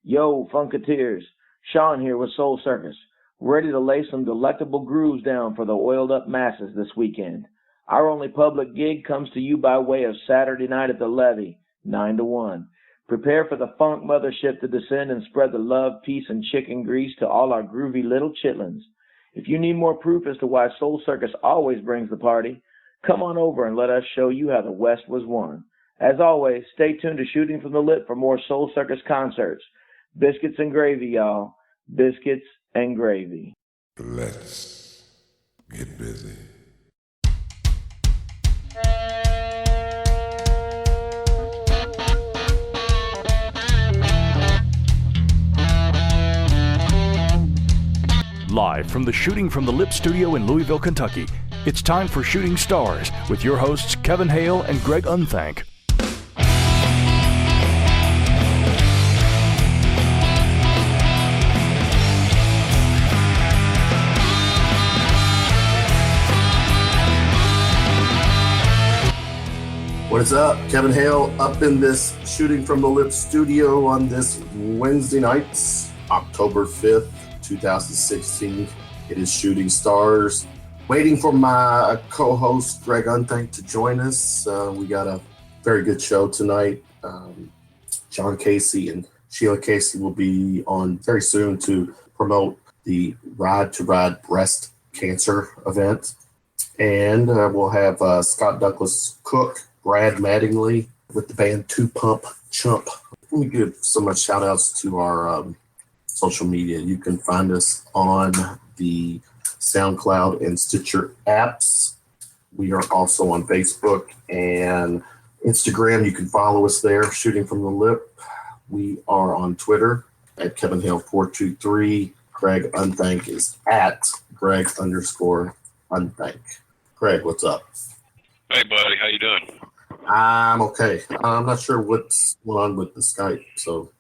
Yo, Funketeers, Sean here with Soul Circus, ready to lay some delectable grooves down for the oiled-up masses this weekend. Our only public gig comes to you by way of Saturday night at the Levee, 9 to 1. Prepare for the funk mothership to descend and spread the love, peace, and chicken grease to all our groovy little chitlins. If you need more proof as to why Soul Circus always brings the party, come on over and let us show you how the West was won. As always, stay tuned to Shooting from the Lip for more Soul Circus concerts. Biscuits and gravy, y'all. Biscuits and gravy. Let's get busy. Live from the Shooting from the Lip studio in Louisville, Kentucky, it's time for Shooting Stars with your hosts Kevin Hale and Greg Unthank. What is up? Kevin Hale up in this Shooting from the Lip studio on this Wednesday night, October 5th, 2016. It is Shooting Stars. Waiting for my co-host Greg Unthank to join us. We got a very good show tonight. Jeni Carr and Shelia Kasey will be on very soon to promote the Ride to Ride breast cancer event. And we'll have Scott Douglas Cook, Brad Mattingly with the band Two Pump Chump. Let me give so much shout outs to our social media. You can find us on the SoundCloud and Stitcher apps. We are also on Facebook and Instagram. You can follow us there, Shooting from the Lip. We are on Twitter at Kevin Hale 423. Greg Unthank is at Greg_Unthank. Greg, what's up? Hey, buddy. How you doing? I'm okay. I'm not sure what's going on with the Skype, so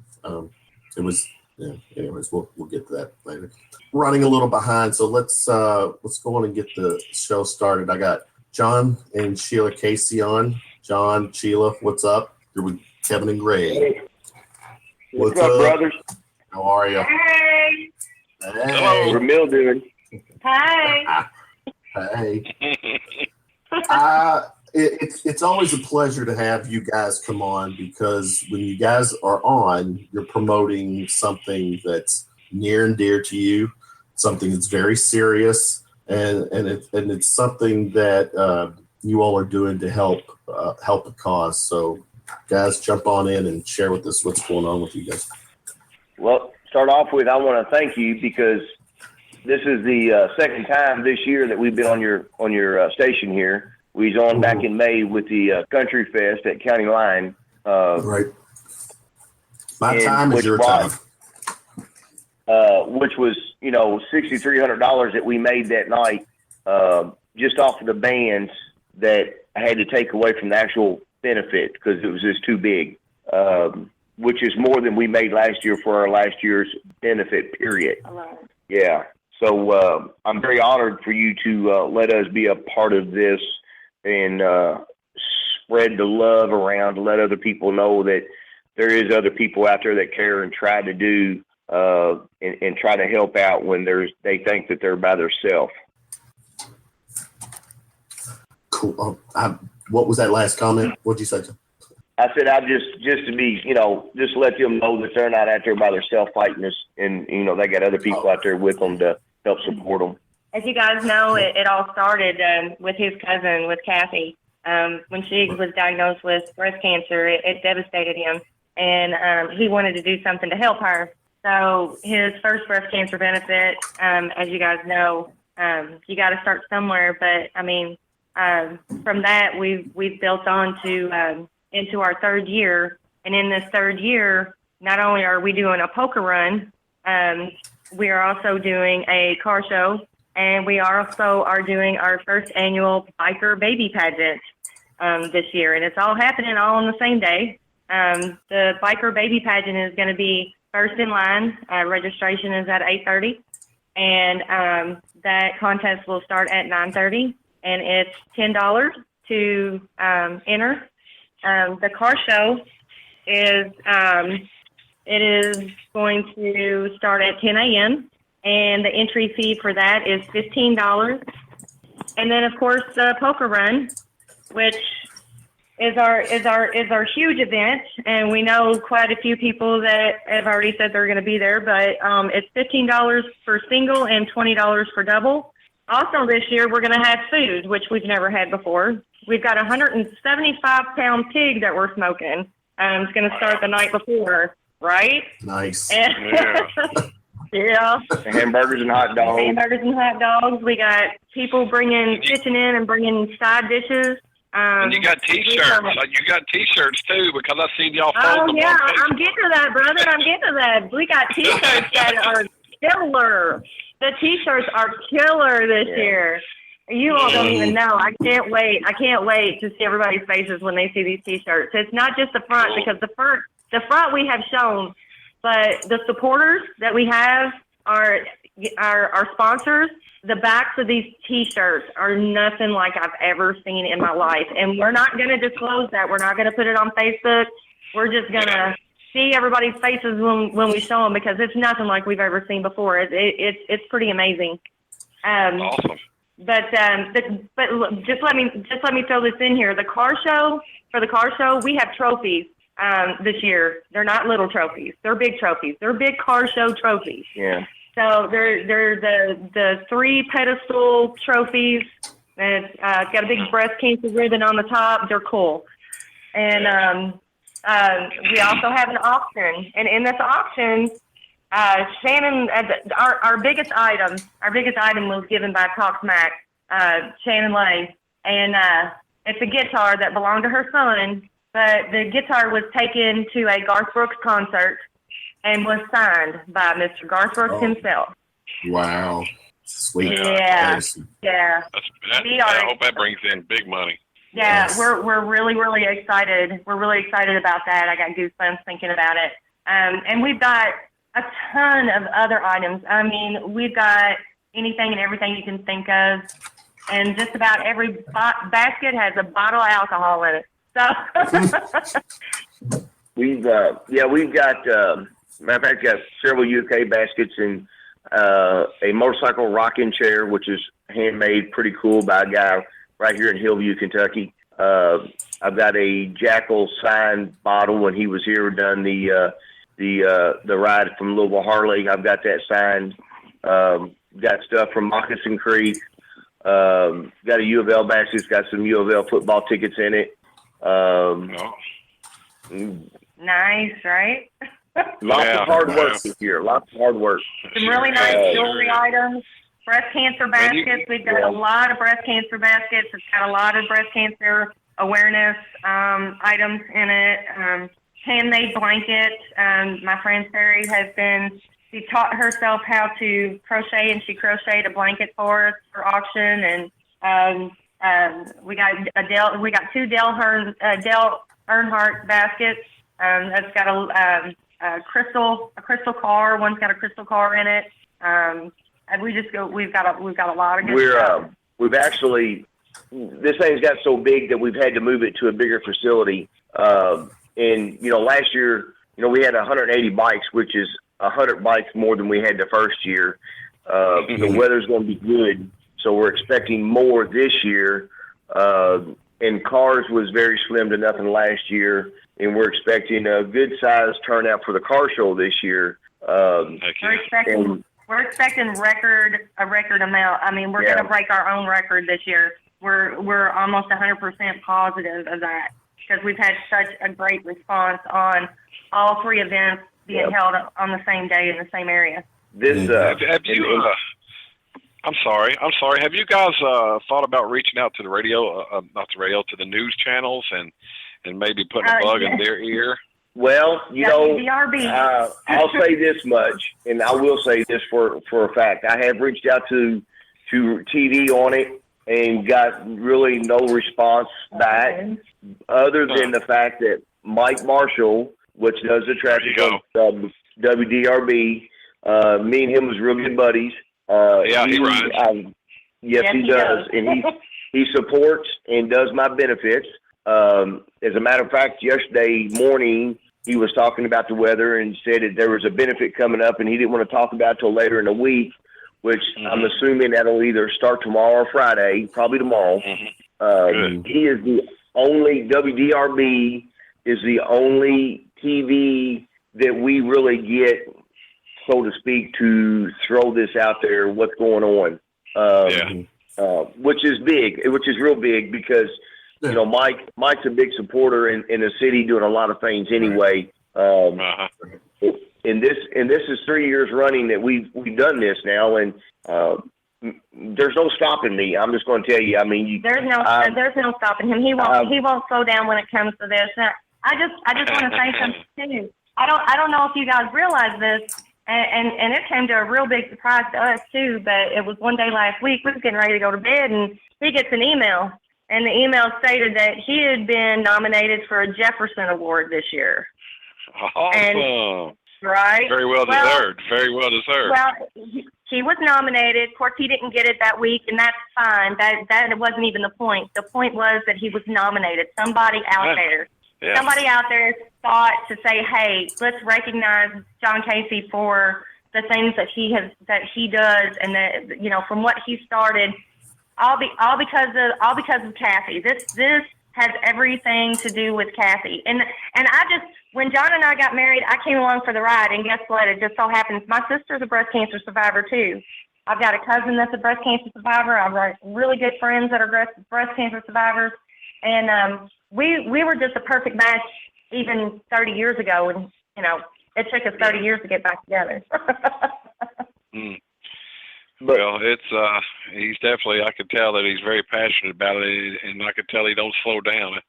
it was. Yeah. Anyways, we'll get to that later. Running a little behind, so let's go on and get the show started. I got John and Shelia Kasey on. John, Sheila, what's up? Here with Kevin and Greg. Hey. What's up, up, brothers? How are you? Hey. Hey. We're mildewing. Hi. Hey. It's always a pleasure to have you guys come on, because when you guys are on, you're promoting something that's near and dear to you, something that's very serious, and it's something that you all are doing to help a cause. So, guys, jump on in and share with us what's going on with you guys. Well, start off with, I want to thank you, because this is the second time this year that we've been on your station here. We was on back in May with the Country Fest at County Line. Right. My time is your time. Which was, $6,300 that we made that night, just off of the bands that I had to take away from the actual benefit because it was just too big, which is more than we made last year for our last year's benefit period. Yeah. So I'm very honored for you to let us be a part of this and spread the love around, to let other people know that there is other people out there that care and try to do and try to help out when they think that they're by themselves. Cool. What was that last comment? What'd you say? I said I just to be, just let them know that they're not out there by themselves fighting this, and they got other people out there with them to help support them. As you guys know, it all started with his cousin, with Kathy. When she was diagnosed with breast cancer, it devastated him, and he wanted to do something to help her. So his first breast cancer benefit, as you guys know, you got to start somewhere. But I mean, from that, we've built on to into our third year, and in this third year, not only are we doing a poker run, we are also doing a car show. And we also are doing our first annual biker baby pageant this year. And it's all happening all on the same day. The biker baby pageant is going to be first in line. Registration is at 8:30. And that contest will start at 9:30. And it's $10 to enter. The car show is It is going to start at 10 a.m., and the entry fee for that is $15. And then, of course, the poker run, which is our huge event, and we know quite a few people that have already said they're going to be there. But it's $15 for single and $20 for double. Also, this year we're going to have food, which we've never had before. We've got a 175-pound pig that we're smoking. It's going to start the night before, right? Nice. Yeah. Hamburgers and hot dogs. Hamburgers and hot dogs. We got people pitching in and bringing side dishes. And you got T-shirts. You got T-shirts too, because I seen y'all. Oh yeah, I'm getting to that, brother. I'm getting to that. We got T-shirts that are killer. The T-shirts are killer this year. You all don't even know. I can't wait. I can't wait to see everybody's faces when they see these T-shirts. It's not just the front, because the front we have shown. But the supporters that we have are our sponsors. The backs of these T-shirts are nothing like I've ever seen in my life. And we're not going to disclose that. We're not going to put it on Facebook. We're just going to see everybody's faces when we show them, because it's nothing like we've ever seen before. It's pretty amazing. Awesome. But just let me throw this in here. For the car show, we have trophies. This year, they're not little trophies; they're big trophies. They're big car show trophies. Yeah. So they're the 3 pedestal trophies. It's got a big breast cancer ribbon on the top. They're cool. And we also have an auction, and in this auction, Shannon, our biggest item was given by Talk Smack, Shannon Lay, and it's a guitar that belonged to her son. But the guitar was taken to a Garth Brooks concert and was signed by Mr. Garth Brooks himself. Wow. Sweet. Yeah. I hope that brings in big money. Yeah, Yes. we're really, really excited. We're really excited about that. I got goosebumps thinking about it. And we've got a ton of other items. I mean, we've got anything and everything you can think of. And just about every basket has a bottle of alcohol in it. So we've got matter of fact, got several UK baskets and a motorcycle rocking chair, which is handmade, pretty cool, by a guy right here in Hillview, Kentucky. I've got a Jackal signed bottle when he was here, done the ride from Louisville Harley. I've got that signed. Got stuff from Moccasin Creek. Got a U of L basket. It's got some U of L football tickets in it. nice, right? Lots of hard work this year. Lots of hard work. Some really nice jewelry items. Breast cancer baskets. We've got a lot of breast cancer baskets. It's got a lot of breast cancer awareness items in it. Handmade blankets. My friend Terry she taught herself how to crochet, and she crocheted a blanket for us for auction. And we got 2 Dale Earnhardt baskets. That's got a crystal car. One's got a crystal car in it. And we've got a lot of good stuff. We've actually, this thing's got so big that we've had to move it to a bigger facility. And last year, we had 180 bikes, which is 100 bikes more than we had the first year. The weather's going to be good, so we're expecting more this year. And cars was very slim to nothing last year, and we're expecting a good size turnout for the car show this year. We're expecting a record amount. I mean, we're going to break our own record this year. We're almost 100% positive of that, because we've had such a great response on all 3 events being held on the same day in the same area. Have you? I'm sorry. Have you guys thought about reaching out to the radio, to the news channels, and maybe putting a bug in their ear? Well, I'll say this much, and I will say this for a fact. I have reached out to TV on it and got really no response back, other than the fact that Mike Marshall, which does the traffic on WDRB, me and him was real good buddies. He rides. Yes, he does. And he supports and does my benefits. As a matter of fact, yesterday morning, he was talking about the weather and said that there was a benefit coming up and he didn't want to talk about it till later in the week, which I'm assuming that'll either start tomorrow or Friday, probably tomorrow. He is the only, WDRB is the only TV that we really get, so to speak, to throw this out there, what's going on. Which is big, which is real big because, you know, Mike's a big supporter in the city doing a lot of things anyway. And this is 3 years running that we've done this now, and there's no stopping me. I'm just going to tell you. I mean, there's no stopping him. He won't slow down when it comes to this. I just want to say something too. I don't know if you guys realize this, and it came to a real big surprise to us too. But it was one day last week. We was getting ready to go to bed, and he gets an email, and the email stated that he had been nominated for a Jefferson Award this year. Awesome. Right. Very well deserved. Very well deserved. Well, he was nominated. Of course, he didn't get it that week, and that's fine. That wasn't even the point. The point was that he was nominated. Somebody out there thought to say, "Hey, let's recognize John Kasey for the things that he does, and that, you know, from what he started, all because of Kathy. This has everything to do with Kathy. And I just, when John and I got married, I came along for the ride, and guess what? It just so happens my sister's a breast cancer survivor too. I've got a cousin that's a breast cancer survivor. I've got really good friends that are breast cancer survivors, and we were just a perfect match even 30 years ago, and you know, it took us 30 years to get back together. Well, it's he's definitely, I could tell that he's very passionate about it, and I could tell he don't slow down.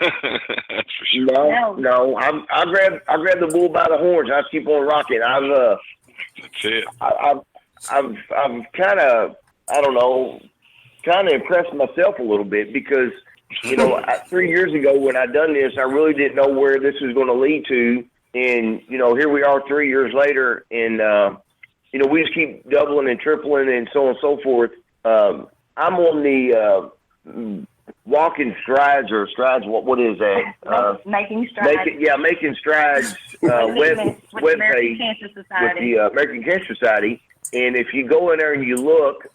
That's for sure. No, I grab the bull by the horns. I keep on rocking. That's it. I've kind of, I don't know, kind of impressed myself a little bit because, you know, 3 years ago when I done this, I really didn't know where this was going to lead to, and you know, here we are 3 years later, and you know, we just keep doubling and tripling and so on and so forth. I'm on the walking strides or strides. What is that? Making strides. Making strides web page with the American Cancer Society. And if you go in there and you look,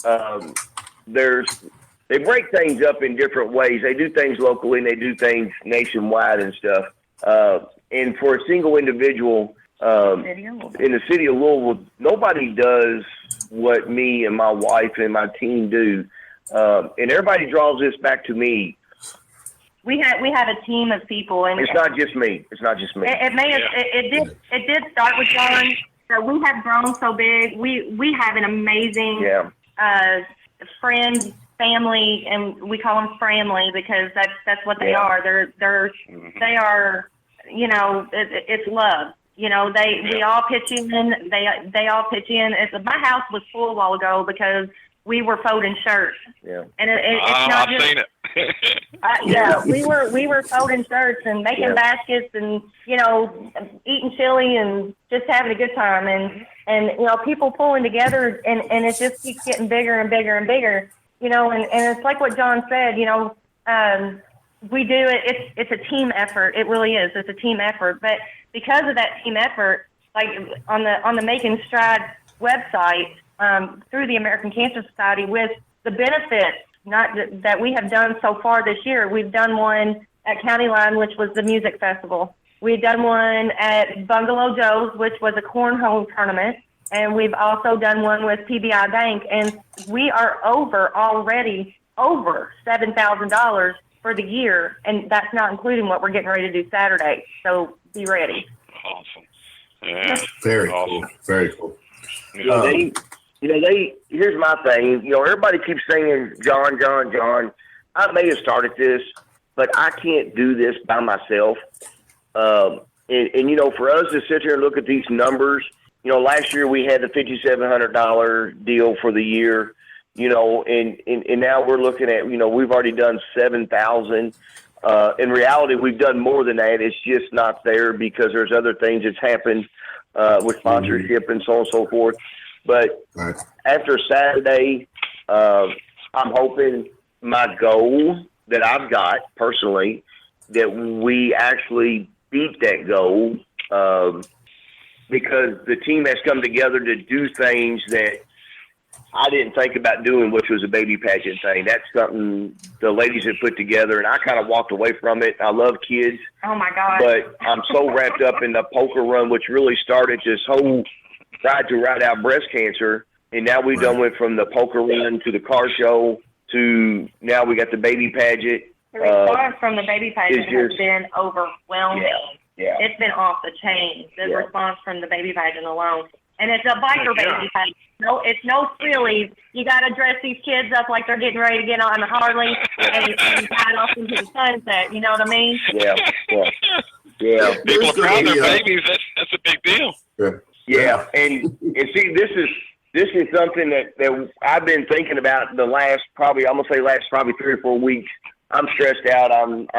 they break things up in different ways. They do things locally and they do things nationwide and stuff. And for a single individual, in the city of Louisville, nobody does what me and my wife and my team do, and everybody draws this back to me. We have a team of people, and it's not just me. It did start with John. So we have grown so big. We have an amazing friend, family, and we call them family because that's what they are. They are, you know, it's love. You know, we all pitch in. They all pitch in. My house was full a while ago because we were folding shirts. Yeah, and it's not just. I've seen it. we were folding shirts and making baskets and, you know, eating chili and just having a good time and you know, people pulling together and it just keeps getting bigger and bigger and bigger. You know, and it's like what John said. You know, we do it. It's a team effort. It really is. It's a team effort, but because of that team effort, like on the Making Strides website, through the American Cancer Society, with the benefits that we have done so far this year, we've done one at County Line, which was the music festival. We've done one at Bungalow Joe's, which was a cornhole tournament, and we've also done one with PBI Bank, and we are already over $7,000 for the year, and that's not including what we're getting ready to do Saturday. So be ready. Awesome. Yeah. Very awesome. Cool. Very cool. Here's my thing. You know, everybody keeps saying, John. I may have started this, but I can't do this by myself. And you know, for us to sit here and look at these numbers, you know, last year we had the $5,700 deal for the year, you know, and now we're looking at, you know, we've already done 7,000. In reality, we've done more than that. It's just not there because there's other things that's happened with sponsorship and so on and so forth. But after Saturday, I'm hoping my goal that I've got personally, that we actually beat that goal because the team has come together to do things that I didn't think about doing, which was a baby pageant thing. That's something the ladies had put together, and I kind of walked away from it. I love kids. Oh, my God. But I'm so wrapped up in the poker run, which really started this whole ride to ride out breast cancer. And now we've done went from the poker run to the car show to now we got the baby pageant. The response from the baby pageant has been overwhelming. Yeah. It's been off the chain, the response from the baby pageant alone. And it's a biker baby pageant. No, it's no sillies. You got to dress these kids up like they're getting ready to get on the Harley and ride off into the sunset. You know what I mean? Yeah. People are proud of their babies. That's a big deal. Yeah. And see, this is something that I've been thinking about the last probably 3 or 4 weeks. I'm stressed out. I'm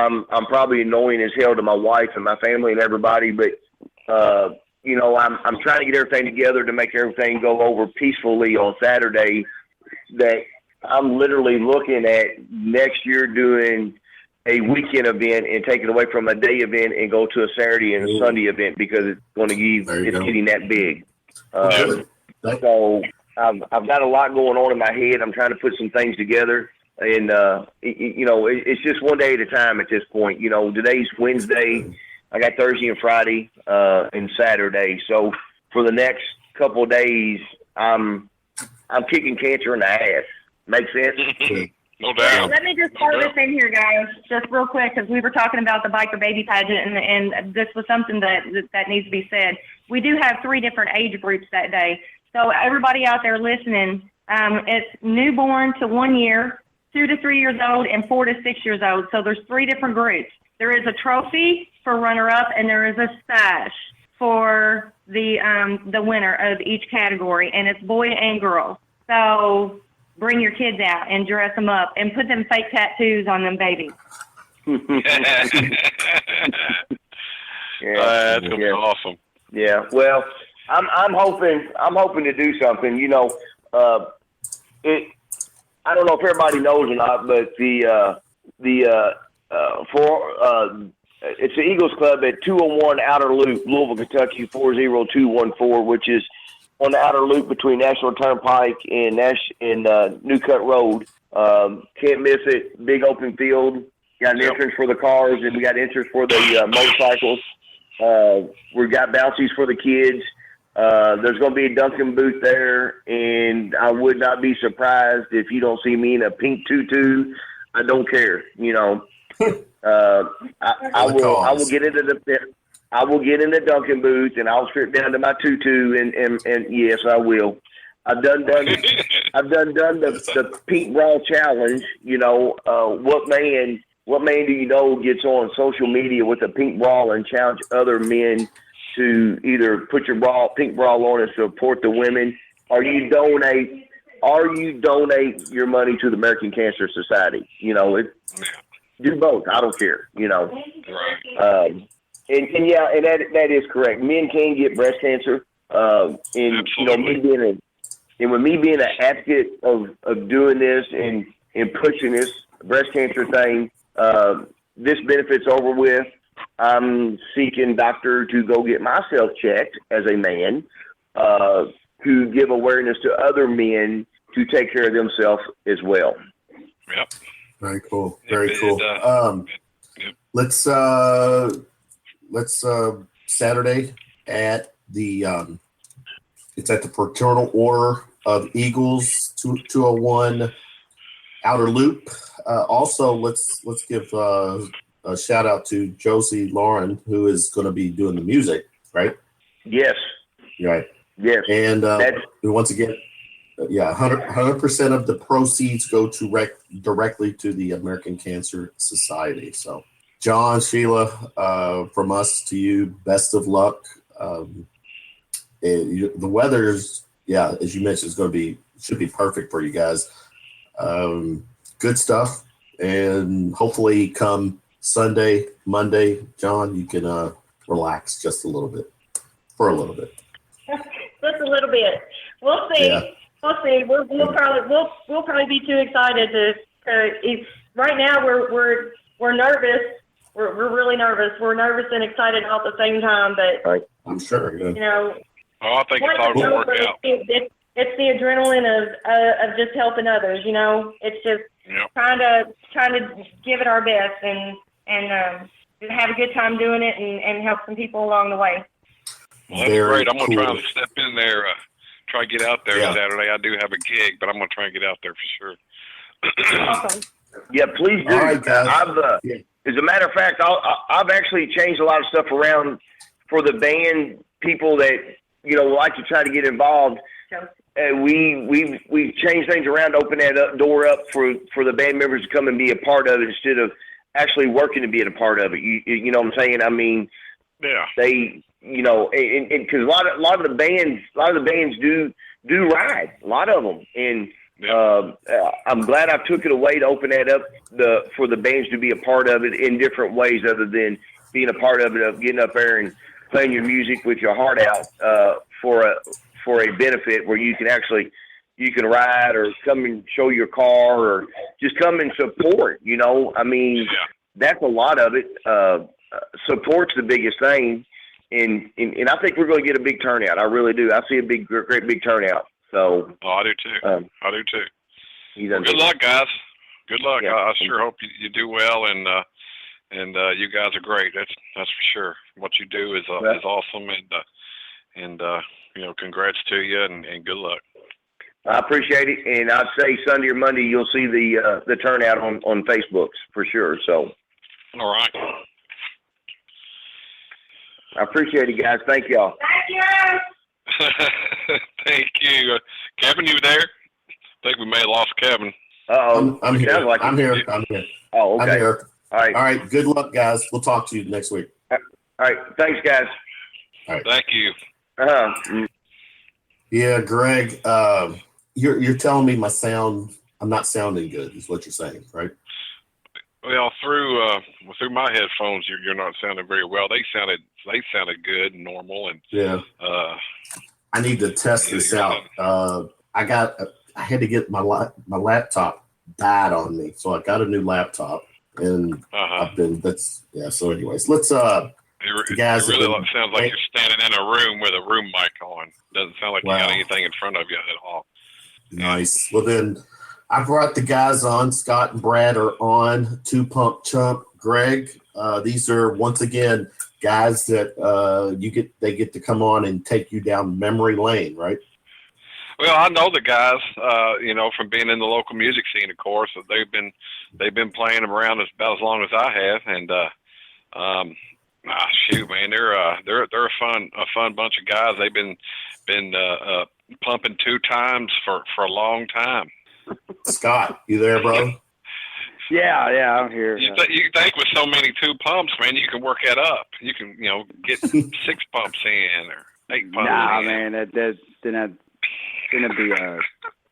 probably annoying as hell to my wife and my family and everybody, but I'm trying to get everything together to make everything go over peacefully on Saturday. That I'm literally looking at next year doing a weekend event and take it away from a day event and go to a Saturday and a Sunday event because it's going to getting that big. So I've got a lot going on in my head. I'm trying to put some things together. And, it's just one day at a time at this point. Today's Wednesday. I got Thursday and Friday and Saturday. So for the next couple of days, I'm kicking cancer in the ass. Make sense? No doubt. Let me just throw this in here, guys, just real quick, because we were talking about the biker baby pageant, and this was something that needs to be said. We do have 3 different age groups that day. So everybody out there listening, it's newborn to 1 year, 2 to 3 years old, and 4 to 6 years old. So there's 3 different groups. There is a trophy for runner-up, and there is a sash for the winner of each category, and it's boy and girl. So bring your kids out and dress them up and put them fake tattoos on them babies. That's gonna be awesome. Yeah. Well, I'm hoping to do something. I don't know if everybody knows or not, but it's the Eagles Club at 201 Outer Loop, Louisville, Kentucky 40214, which is on the outer loop between National Turnpike and New Cut Road. Can't miss it. Big open field. Got an entrance for the cars, and we got entrance for the motorcycles. We've got bouncies for the kids. There's going to be a Dunkin' booth there, and I would not be surprised if you don't see me in a pink tutu. I don't care. I will get into the Dunkin' booth, and I'll strip down to my tutu, and yes, I will. I've done the pink bra challenge. What man do you know gets on social media with a pink bra and challenge other men to either put your pink bra on and support the women, or you donate your money to the American Cancer Society? Do both. I don't care. Right. And that is correct. Men can get breast cancer. With me being an advocate of doing this and pushing this breast cancer thing, this benefit's over with. I'm seeking doctor to go get myself checked as a man, to give awareness to other men to take care of themselves as well. Yep. Very cool. Very cool. Let's Saturday at the it's at the Fraternal Order of Eagles, 201 Outer Loop. Also, let's give a shout out to Josie Lauren, who is going to be doing the music, right? Yes. Right. Yes. And once again, 100% of the proceeds go to directly to the American Cancer Society. So, John, Sheila, from us to you, best of luck. The weather's, as you mentioned, should be perfect for you guys. Good stuff, and hopefully come Sunday, Monday, John, you can relax just a little bit, for a little bit. Just a little bit. We'll see. Yeah. We'll see. We'll probably be too excited to. Right now we're nervous we're really nervous. We're nervous and excited all at the same time, but Right. I'm sure. Yeah. you know, I think it's all going to work out. It's the adrenaline of just helping others. You know, it's just trying to give it our best and have a good time doing it and help some people along the way. Well, that's great. I'm going to try to step in there, try to get out there Saturday. I do have a gig, but I'm going to try and get out there for sure. Awesome. Yeah, please do. All right, guys. As a matter of fact, I've actually changed a lot of stuff around for the band people that like to try to get involved. We've changed things around, open that door up for the band members to come and be a part of it instead of actually working to be a part of it. You know what I'm saying? I mean, they and because a lot of the bands do ride, a lot of them, and I'm glad I took it away to open that up for the bands to be a part of it in different ways other than being a part of it, of getting up there and playing your music with your heart out for a benefit where you can ride or come and show your car or just come and support. I mean, that's a lot of it. Support's the biggest thing, and I think we're going to get a big turnout. I really do. I see a great big turnout. So I do too. I do too. Well, good luck, guys. Good luck. Yeah. I sure hope you do well, and you guys are great. That's for sure. What you do is awesome, and congrats to you, and good luck. I appreciate it, and I'd say Sunday or Monday you'll see the turnout on Facebook for sure. So, all right. I appreciate it, guys. Thank y'all. Thank you. Thank you, Kevin. You there? I think we may have lost Kevin. I'm here. I'm here. Oh, okay. I'm here. All right. All right. Good luck, guys. We'll talk to you next week. All right. Thanks, guys. All right. Thank you. Yeah, Greg, you're telling me I'm not sounding good, is what you're saying, right? Well, through my headphones, you're not sounding very well. They sounded good and normal, and I need to test this out. I had to get my laptop died on me, so I got a new laptop, and So, anyways, let's It really sounds like you're standing in a room with a room mic on. Doesn't sound like you got anything in front of you at all. Nice. Well, then I brought the guys on. Scott and Brad are on. Two Pump Chump, Greg. These are once again guys that they get to come on and take you down memory lane, right? Well, I know the guys, from being in the local music scene, of course. They've been playing them around about as long as I have, and shoot, man, they're a fun bunch of guys. They've been pumping 2 times for a long time. Scott, you there, bro? Yeah, I'm here. You think with so many 2 pumps, man, you can work that up. You can, get 6 pumps in or 8 pumps. Nah, in. man, that's gonna be a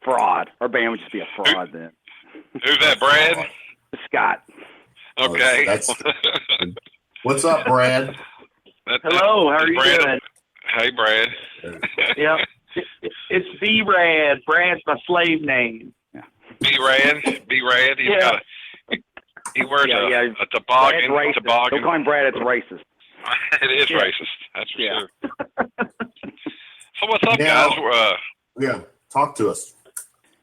fraud. Our band would just be a fraud then. Who's that, Brad? Scott. Okay. What's up, Brad? Hello, how are you doing? Hey, Brad. Yep. It's B-Rad. Brad's my slave name. B-Rad. He wears a toboggan. Don't call him Brad, it's racist. It is racist. That's for sure. So what's up, guys? Talk to us.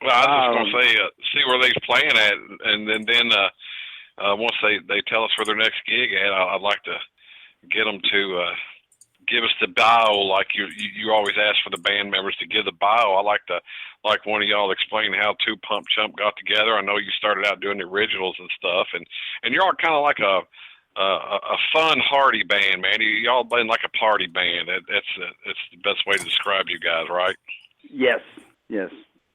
Well, I was just going to say, see where they're playing at, and then once they tell us where their next gig at, I'd like to get them to give us the bio, like you always ask for the band members to give the bio. I like one of y'all explain how 2 Pump Chump got together. I know you started out doing the originals and stuff, and y'all are kind of like a fun, hearty band, man. Y'all been like a party band. That's the best way to describe you guys, right? Yes.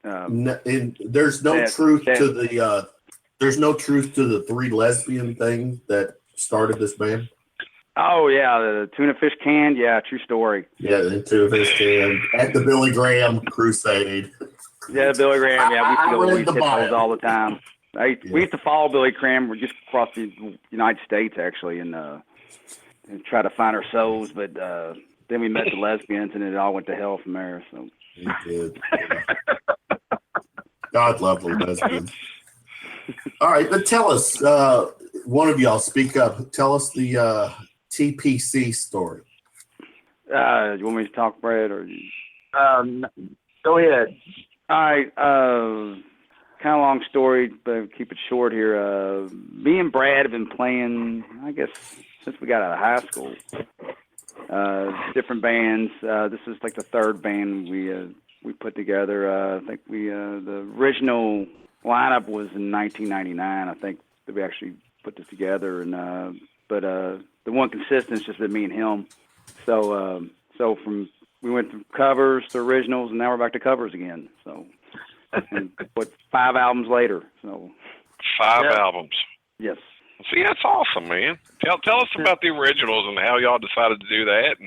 There's no truth to the. There's no truth to the 3 lesbian thing that started this band. Oh yeah, the tuna fish can. Yeah, true story. Yeah, the tuna fish can at the Billy Graham crusade. Yeah, Billy Graham. Yeah, we used to go to these all the time. We used to follow Billy Graham. We're just across the United States actually, and try to find our souls. But then we met the lesbians, and it all went to hell from there. So. It did. God love the lesbians. All right, but tell us, one of y'all speak up. Tell us the TPC story. You want me to talk, Brad, or? Go ahead. All right. Kind of long story, but keep it short here. Me and Brad have been playing, I guess, since we got out of high school. Different bands. This is like the third band we put together. I think the original lineup was in 1999. I think that we actually put this together, and but the one consistent is just been me and him. So we went from covers to originals, and now we're back to covers again. So, and 5 albums later. So 5 albums. Yes. See, that's awesome, man. Tell us about the originals and how y'all decided to do that.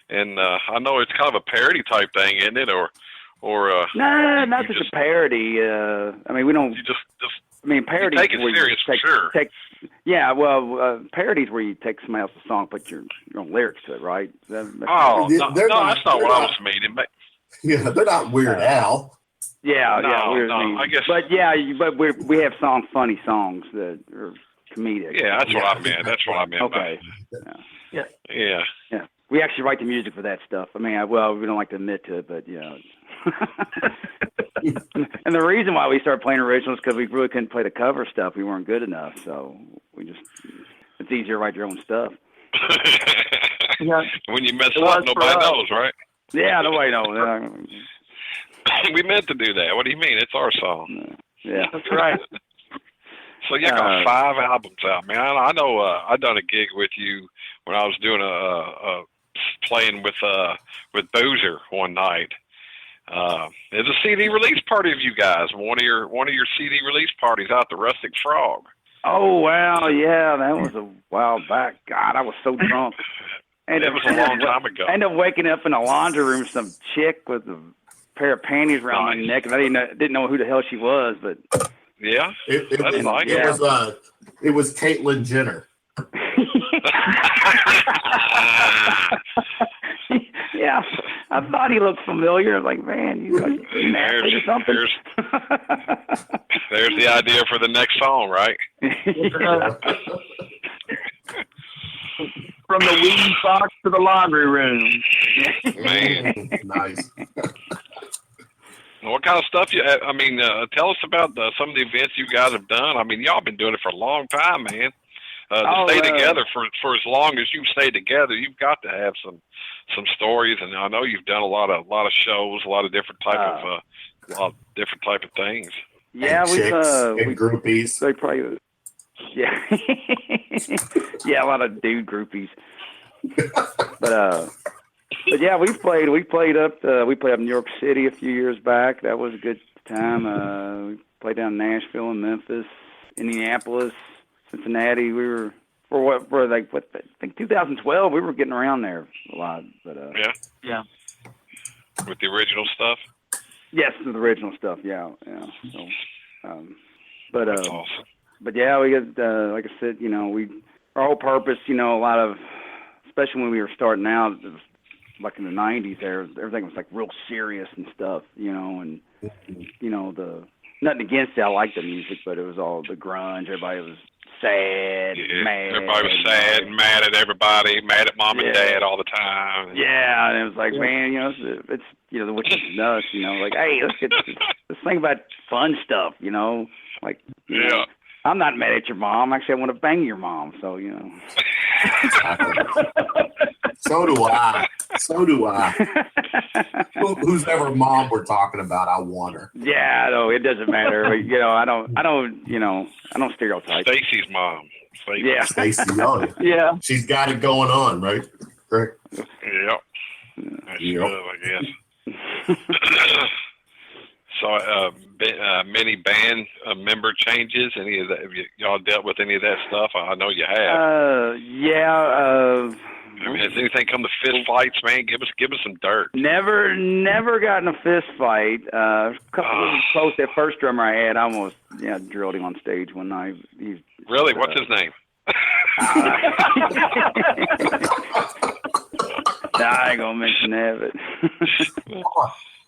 And I know it's kind of a parody type thing, isn't it? Or no, not just a parody. I mean, we don't. You just I mean, parodies. Take it serious for sure. Yeah, well, parodies where you take somebody else's song, put your own lyrics to it, right? That's not what I was meaning. But yeah, they're not Weird Al. Yeah, no, I guess. But we have funny songs that are comedic. Yeah, that's what I meant. That's what I meant. Okay. Yeah. We actually write the music for that stuff. I mean, we don't like to admit to it, but yeah. And the reason why we started playing originals is because we really couldn't play the cover stuff. We weren't good enough, so it's easier to write your own stuff. When you mess up, nobody knows, right? Yeah, nobody knows. We meant to do that. What do you mean? It's our song. Yeah, that's right. So you got 5 albums out, man. I know. I done a gig with you when I was doing playing with Boozer one night. There's a CD release party of you guys. One of your CD release parties out at the Rustic Frog. Oh wow, yeah, that was a while back. God, I was so drunk. It was a long time ago. I ended up waking up in a laundry room with some chick with a pair of panties around my neck, and I didn't know who the hell she was, but yeah, it was Caitlyn Jenner. Yeah, I thought he looked familiar. I was like, man, you nasty or something. There's the idea for the next song, right? From the weed box to the laundry room. Man, nice. What kind of stuff tell us about some of the events you guys have done. I mean, y'all been doing it for a long time, man. To stay together for as long as you've stayed together, you've got to have some stories. And I know you've done a lot of shows, a lot of different type of things. Yeah, and groupies. They probably, yeah, yeah, a lot of dude groupies. But yeah, we played up in New York City a few years back. That was a good time. We played down in Nashville and Memphis, Indianapolis, Cincinnati. We were I think 2012. We were getting around there a lot. But yeah. With the original stuff. Yes, with the original stuff. Yeah. So, that's awesome. But yeah, we got like I said, our whole purpose, a lot of, especially when we were starting out, it was like in the 90s, everything was like real serious and stuff, and nothing against it. I liked the music, but it was all the grunge. Everybody was sad, mad. Everybody was sad and mad at everybody, mad at mom and dad all the time. Yeah, and it was like, man, it's which is nuts, like, hey, let's think about fun stuff, like, I'm not mad at your mom. Actually, I want to bang your mom. So, So do I. Whose ever mom we're talking about, I want her. Yeah, no, it doesn't matter. I don't stereotype. Stacy's mom. Yeah. Stacy, yeah. She's got it going on, right? Correct. Yep. I guess. So, many band member changes. Any of that? Have y'all dealt with any of that stuff? I know you have. Yeah. Has anything come to fist fights, man? Give us some dirt. Never got in a fist fight. A couple of close. That first drummer I had, I almost drilled him on stage one night. Really? What's his name? I ain't gonna mention that, but.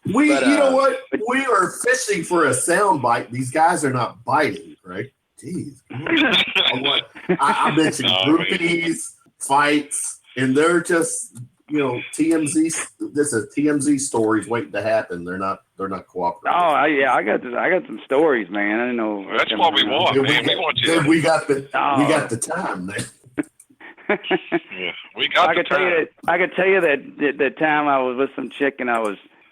You know what? We are fishing for a sound bite. These guys are not biting, right? Geez. I mentioned groupies, fights, and they're just, TMZ. This is TMZ stories waiting to happen. They're not cooperating. Oh, I got some stories, man. I didn't know. That's what we want, man. We want you. We got the time, man. Yeah, we got the time. I could tell you that time I was with some chick and I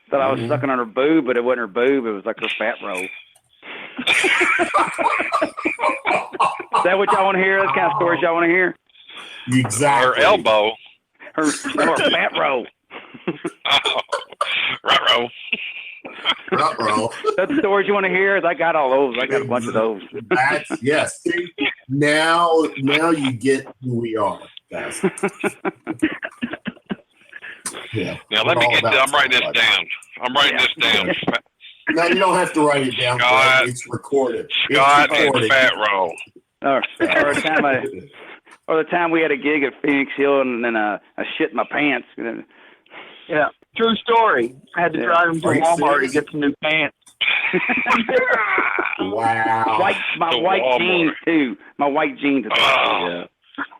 thought I was sucking on her boob, but it wasn't her boob. It was like her fat roll. Is that what y'all want to hear? That's kind of stories y'all want to hear? Exactly. Her elbow. Her fat roll. Oh, right, roll. That's the stories you want to hear? I got all those. I got a bunch of those. Yes. Now you get who we are, guys. Yeah. Now let me get. I'm writing this down. This down. No, you don't have to write it down. Scott, it's recorded. Scott and fat roll. Or the time we had a gig at Phoenix Hill and then I shit my pants. Yeah, true story. I had to drive him to Walmart to get some new pants. Wow. My white jeans too. My white jeans.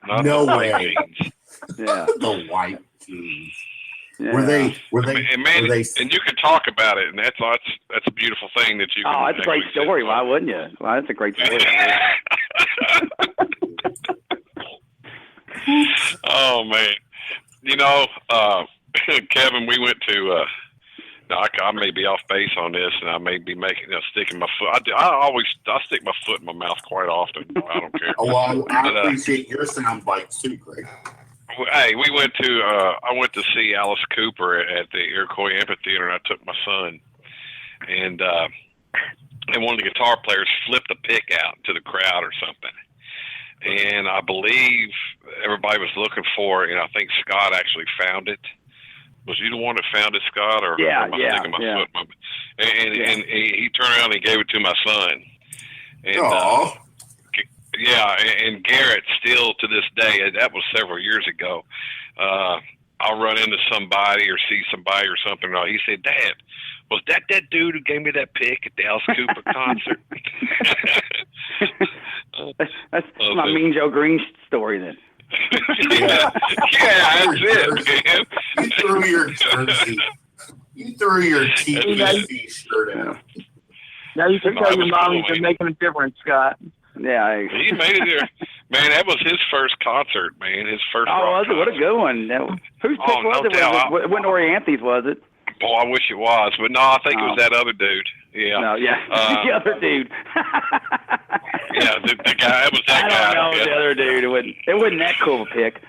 No way. Yeah. The white jeans. Yeah. Were they? And you can talk about it, and that's a beautiful thing that you. Oh, that's a great story. Why wouldn't you? Well, that's a great story. Oh man, Kevin, we went to. Now I may be off base on this, and I may be sticking my foot. I stick my foot in my mouth quite often. I don't care. Well, I appreciate your sound bites too, Greg. Hey, we went to. I went to see Alice Cooper at the Iroquois Amphitheater, and I took my son, and one of the guitar players flipped a pick out to the crowd or something. And I believe everybody was looking for it, and I think Scott actually found it. Was you the one that found it, Scott? Or yeah. Foot? And he turned around and gave it to my son. And, and Garrett still to this day, that was several years ago, I'll run into somebody or see somebody or something. He said, "Dad, was that dude who gave me that pick at the Alice Cooper concert?" That's my Mean Joe Green story then. Yeah, that's it, man. You threw your jersey. You threw your TBC shirt out. Now you can tell your mom you've been making a difference, Scott. Yeah, he made it there. Man, that was his first concert, man. His first. Oh, was it? What a good one! Whose pick was it? It wasn't Orianthe's, was it? Oh, I wish it was, but no, I think it was that other dude. Yeah. No, yeah, the other dude. Yeah, the guy. It was that guy. I don't know the other dude. It wasn't that cool of a pick.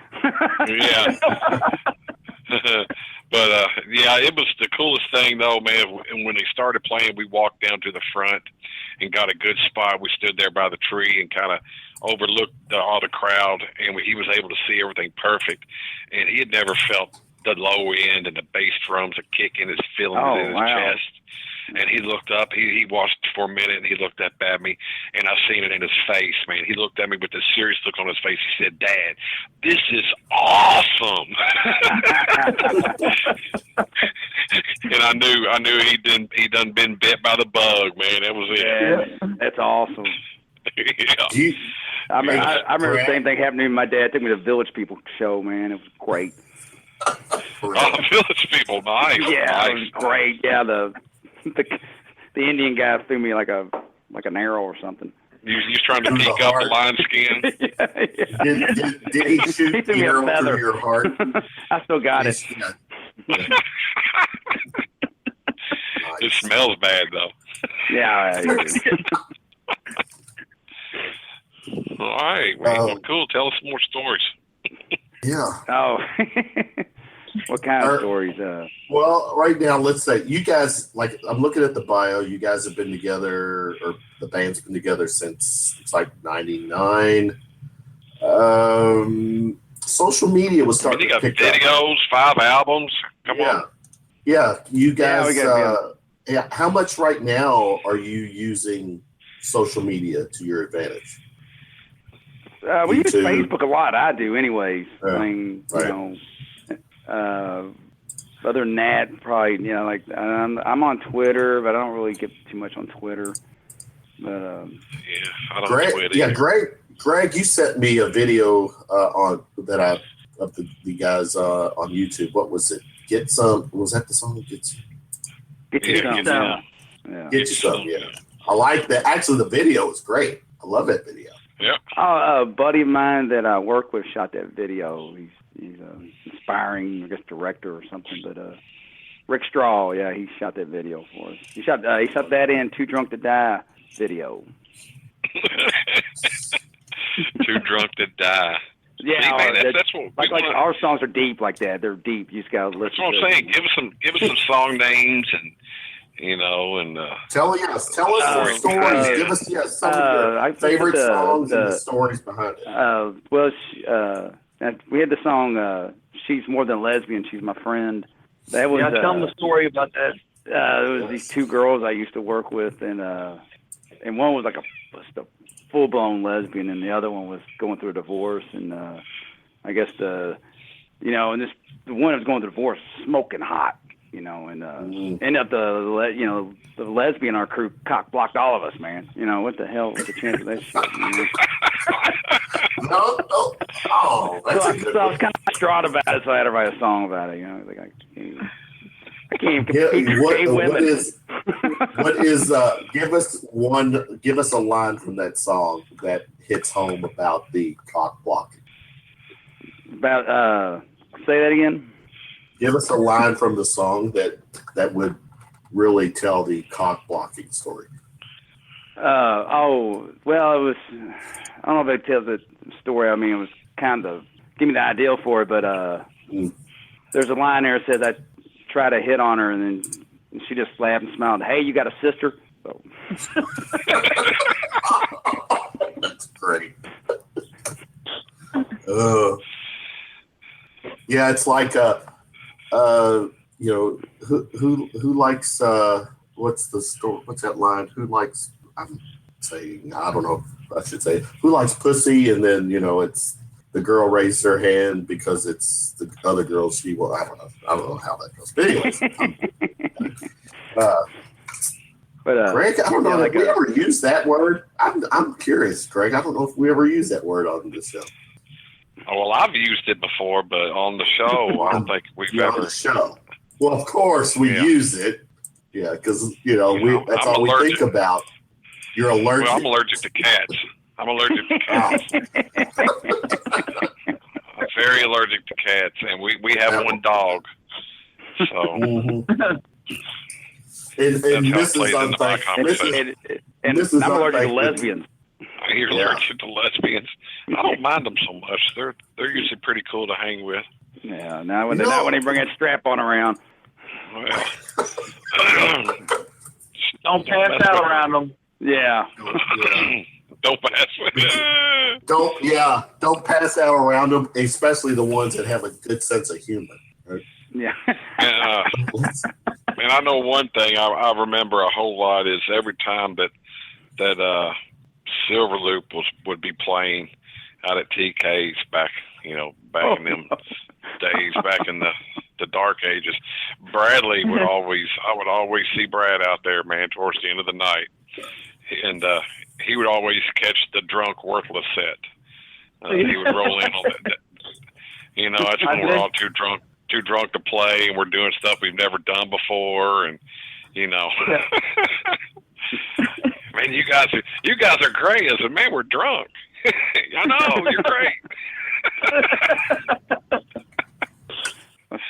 Yeah. But it was the coolest thing though, man. And when they started playing, we walked down to the front and got a good spot. We stood there by the tree and kind of overlooked all the crowd, and he was able to see everything perfect. And he had never felt the low end and the bass drums are kicking, his feeling in his chest. And he looked up, he watched for a minute, and he looked up at me, and I seen it in his face, man. He looked at me with this serious look on his face. He said, "Dad, this is awesome." And I knew he done been bit by the bug, man. That was it. Yeah, that's awesome. Yeah. I remember the same thing happened to me. My dad took me to Village People show, man. It was great. Village People, nice. Yeah, nice. It was great. Yeah, the Indian guy threw me like an arrow or something. You trying to peek up the lion skin? Yeah. Did he shoot the arrow through your heart? I still got it. It smells bad though. Yeah. All right, well, cool. Tell us some more stories. Yeah. Oh. What kind of stories? Well, right now, let's say you guys, like, I'm looking at the bio. You guys have been together, or the band's been together since it's like '99. Social media was starting to pick videos, up. 5 albums. Come on. Yeah, you guys. How much right now are you using social media to your advantage? We use Facebook a lot. I do, anyways. I mean, you know. Other than that, probably, like I'm on Twitter, but I don't really get too much on Twitter. But I don't Greg, know it either. Greg, you sent me a video of the guys on YouTube. What was it? Get Some. Was that the song? Get Some. Get You Some. Yeah. Get You Some. Yeah. I like that. Actually, the video is great. I love that video. Yeah. A buddy of mine that I work with shot that video. He's inspiring, I guess, director or something. But Rick Straw, yeah, he shot that video for us. He shot that in Too Drunk to Die video. Too Drunk to Die. Yeah, see, man, that's what like our songs are deep like that. They're deep. You just gotta listen. That's what I'm saying. Give us some song names and tell us some stories. Give us some of your favorite songs and the stories behind it. We had the song "She's More Than a Lesbian." She's my friend. That was tell them the story about that. There was these two girls I used to work with, and one was like a full-blown lesbian, and the other one was going through a divorce, and I guess the one that was going through a divorce was smoking hot, and ended up the lesbian in our crew cock blocked all of us, man. What the hell was the chance of that shit? No. Oh, that's so I was kind of distraught about it, so I had to write a song about it. Like I can't compete with gay women. Give us a line from that song that hits home about the cock blocking. About say that again. Give us a line from the song that would really tell the cock blocking story. It was. I don't know if it tells the story. I mean, it was kind of give me the idea for it, but there's a line there that says I try to hit on her, and then she just laughed and smiled. Hey, you got a sister? So. That's great. Yeah, it's like who likes what's the story? What's that line? Who likes? I'm saying I don't know. I should say who likes pussy, and then it's the girl raised her hand because it's the other girl she will. I don't know how that goes. But anyways, Greg, I don't know if we ever use that word. I'm curious, Greg. I don't know if we ever use that word on the show. Oh, well, I've used it before, but on the show, I don't think we've ever. On the show. Well, of course we use it. Yeah, because that's all we think about. You're allergic. Well, I'm allergic to cats. I'm very allergic to cats, and we have one dog. So. And Mrs. Unthank. And I'm allergic to lesbians. You're allergic to lesbians. I don't mind them so much. They're usually pretty cool to hang with. Yeah, not when they bring that strap on around. Well, don't pass out around them. Yeah. Don't pass with Don't pass out around them, especially the ones that have a good sense of humor. Right? Yeah. And I know one thing I remember a whole lot is every time that Silverloop would be playing out at TK's back in them days, back in the dark ages. Bradley I would always see Brad out there, man, towards the end of the night. And he would always catch the drunk worthless set. He would roll in on that. That's when we're all too drunk to play, and we're doing stuff we've never done before, and man, you guys are great. I said, man, we're drunk. I know, you're great.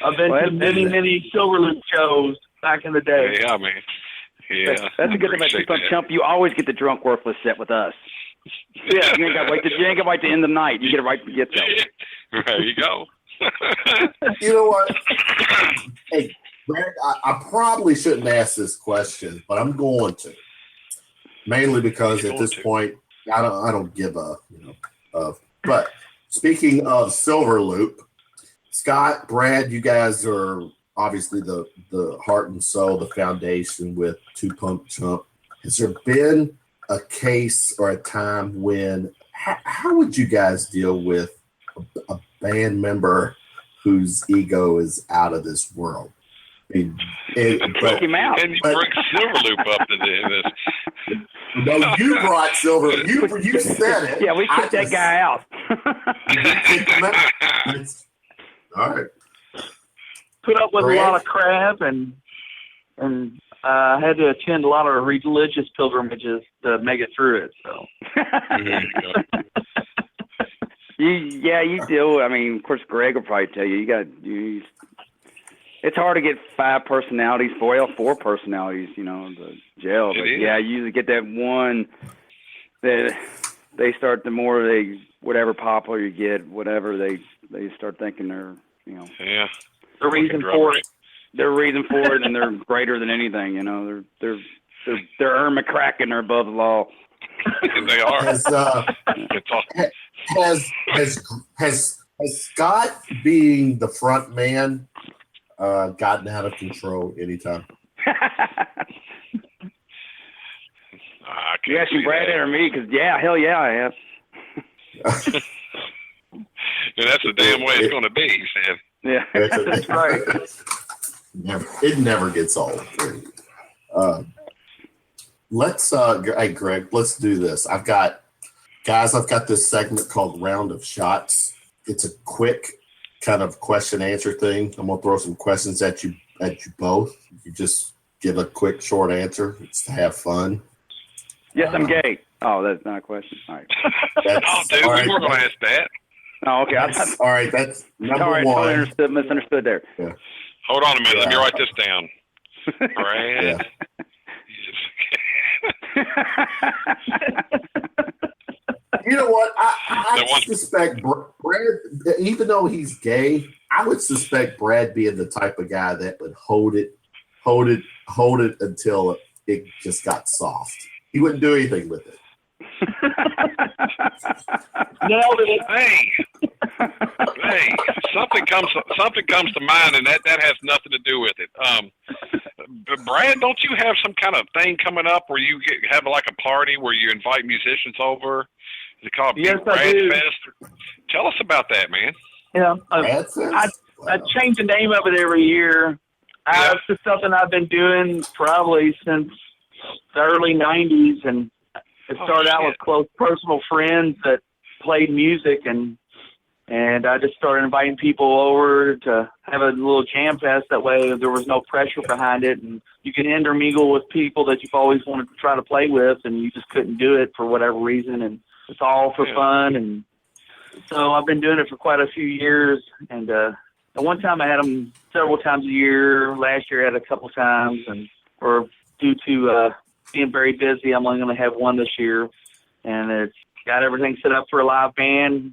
I've been to many Silverloop shows back in the day. Yeah, man. Yeah, that's a good thing about Chump. You always get the drunk worthless set with us. Yeah, you ain't got to wait to the end of the night. You get it right to get there. There you go. You know what? Hey, Greg, I probably shouldn't ask this question, but I'm going to. Mainly because at this point, I don't give a. But speaking of Silverloop, Scott, Brad, you guys are obviously the heart and soul, the foundation with Two Pump Chump. Has there been a case or a time when? How would you guys deal with a band member whose ego is out of this world? Take him out. And you bring Silverloop up into this. No, you brought Silver. You said it. Yeah, we kicked that guy out. All right. Put up with Greg? a lot of crap and had to attend a lot of religious pilgrimages to make it through it. So. You do. I mean, of course, Greg will probably tell you. It's hard to get 5 personalities, 4 personalities, the jail. But yeah, you usually get that one that they start, the more whatever popular you get, whatever they start thinking they're, Yeah. The reason for it. Their reason for it, and they're greater than anything, They're Irma McCracken, they're above the law. They are. Has Scott, being the front man, gotten out of control anytime? You asking Brad or me? Because hell yeah, I have. And that's the damn way it's going to be, he said. Yeah, that's right. It never gets old. Hey Greg, let's do this. I've got this segment called Round of Shots. It's a quick kind of question answer thing. I'm gonna throw some questions at you both. You just give a quick short answer. It's to have fun. Yes, I'm gay. Oh, that's not a question. All right. Dude, we weren't going to ask that. Oh, okay. All right, that's number one. Totally misunderstood there. Yeah. Hold on a minute. Let me write this down. Brad. You know what? I suspect Brad, even though he's gay, I would suspect Brad being the type of guy that would hold it until it just got soft. He wouldn't do anything with it. Nailed it. Hey, something comes to mind, and that has nothing to do with it. Brad, don't you have some kind of thing coming up where you have like a party where you invite musicians over? Is it called Yes, Brad I do. Fest? Tell us about that, man. Yeah, I change the name of it every year. It's just something I've been doing probably since the early 90s, and it started out with close personal friends that played music, and I just started inviting people over to have a little jam fest. That way there was no pressure behind it, and you can intermingle with people that you've always wanted to try to play with, and you just couldn't do it for whatever reason, and it's all for fun. And so I've been doing it for quite a few years, and at one time I had them several times a year. Last year I had a couple times, and due to being very busy, I'm only going to have one this year, and it's got everything set up for a live band,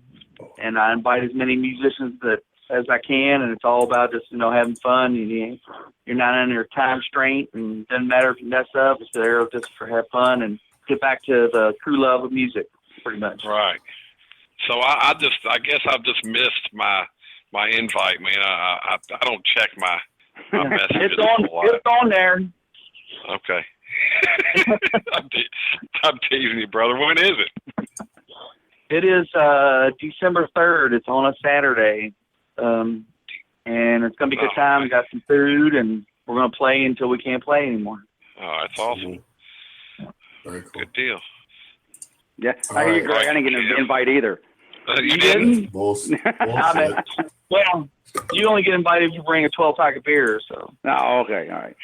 and I invite as many musicians as I can, and it's all about just having fun. You're not under time restraint, and it doesn't matter if you mess up. It's there just for have fun and get back to the true love of music, pretty much. Right. So I guess I've just missed my invite, man. I don't check my messages. It's on there. Okay. I'm teasing you, brother. When is it? It is December 3rd. It's on a Saturday, and it's going to be a good time. We got some food, and we're going to play until we can't play anymore. Oh, that's awesome. Very cool. Good deal. Yeah, I hear you, Greg. I didn't get an invite either. You didn't? Bullshit. Well, you only get invited if you bring a 12-pack of beer. So. Oh, okay. All right.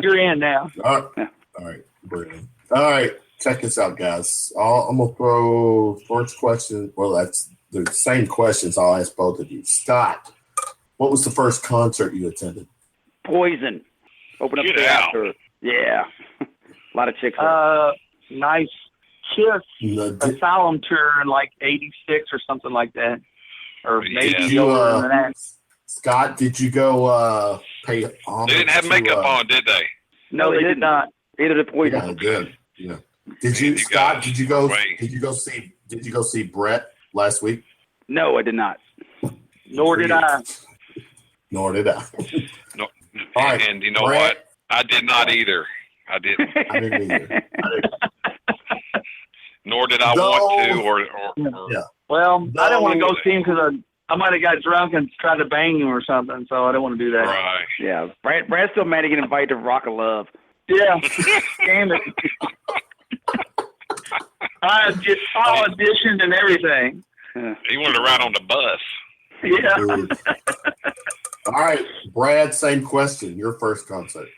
You're in now. All right. Brilliant. All right. Check this out, guys. I'm going to throw first question. Well, that's the same questions I'll ask both of you. Scott, what was the first concert you attended? Poison. Open up the after. Yeah. A lot of chicks. Nice. Kiss Asylum tour in like 86 or something like that. Or maybe older than that. Scott, did you go pay homage? They didn't have makeup on, did they? No, they did not. Either did Poison. Yeah, good. Yeah. Did you, Scott? Did you go see Brett last week? No, I did not. Nor did I. Nor did I. No. All right, and you know Brett, what? I did not either. I didn't. I didn't either. Nor did I want to, or yeah. Well, I didn't want to go see him because I might have got drunk and tried to bang him or something, so I didn't want to do that. Right. Yeah. Brad's still mad to get invited to Rock of Love. Yeah. Damn it. I auditioned and everything. He wanted to ride on the bus. Yeah. All right, Brad, same question. Your first concert.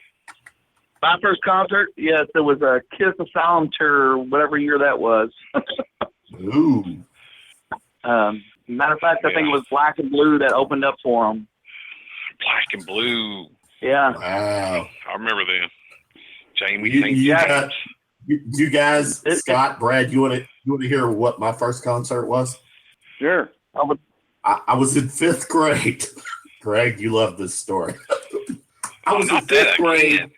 My first concert, yes, it was a Kiss Asylum tour, whatever year that was. Ooh. Matter of fact, I think it was Black and Blue that opened up for them. Black and Blue. Yeah. Wow. I remember them. Jamie St. James. You guys, Scott, Brad, you want to hear what my first concert was? Sure. I was in 5th grade. Greg, you love this story. I was in 5th grade.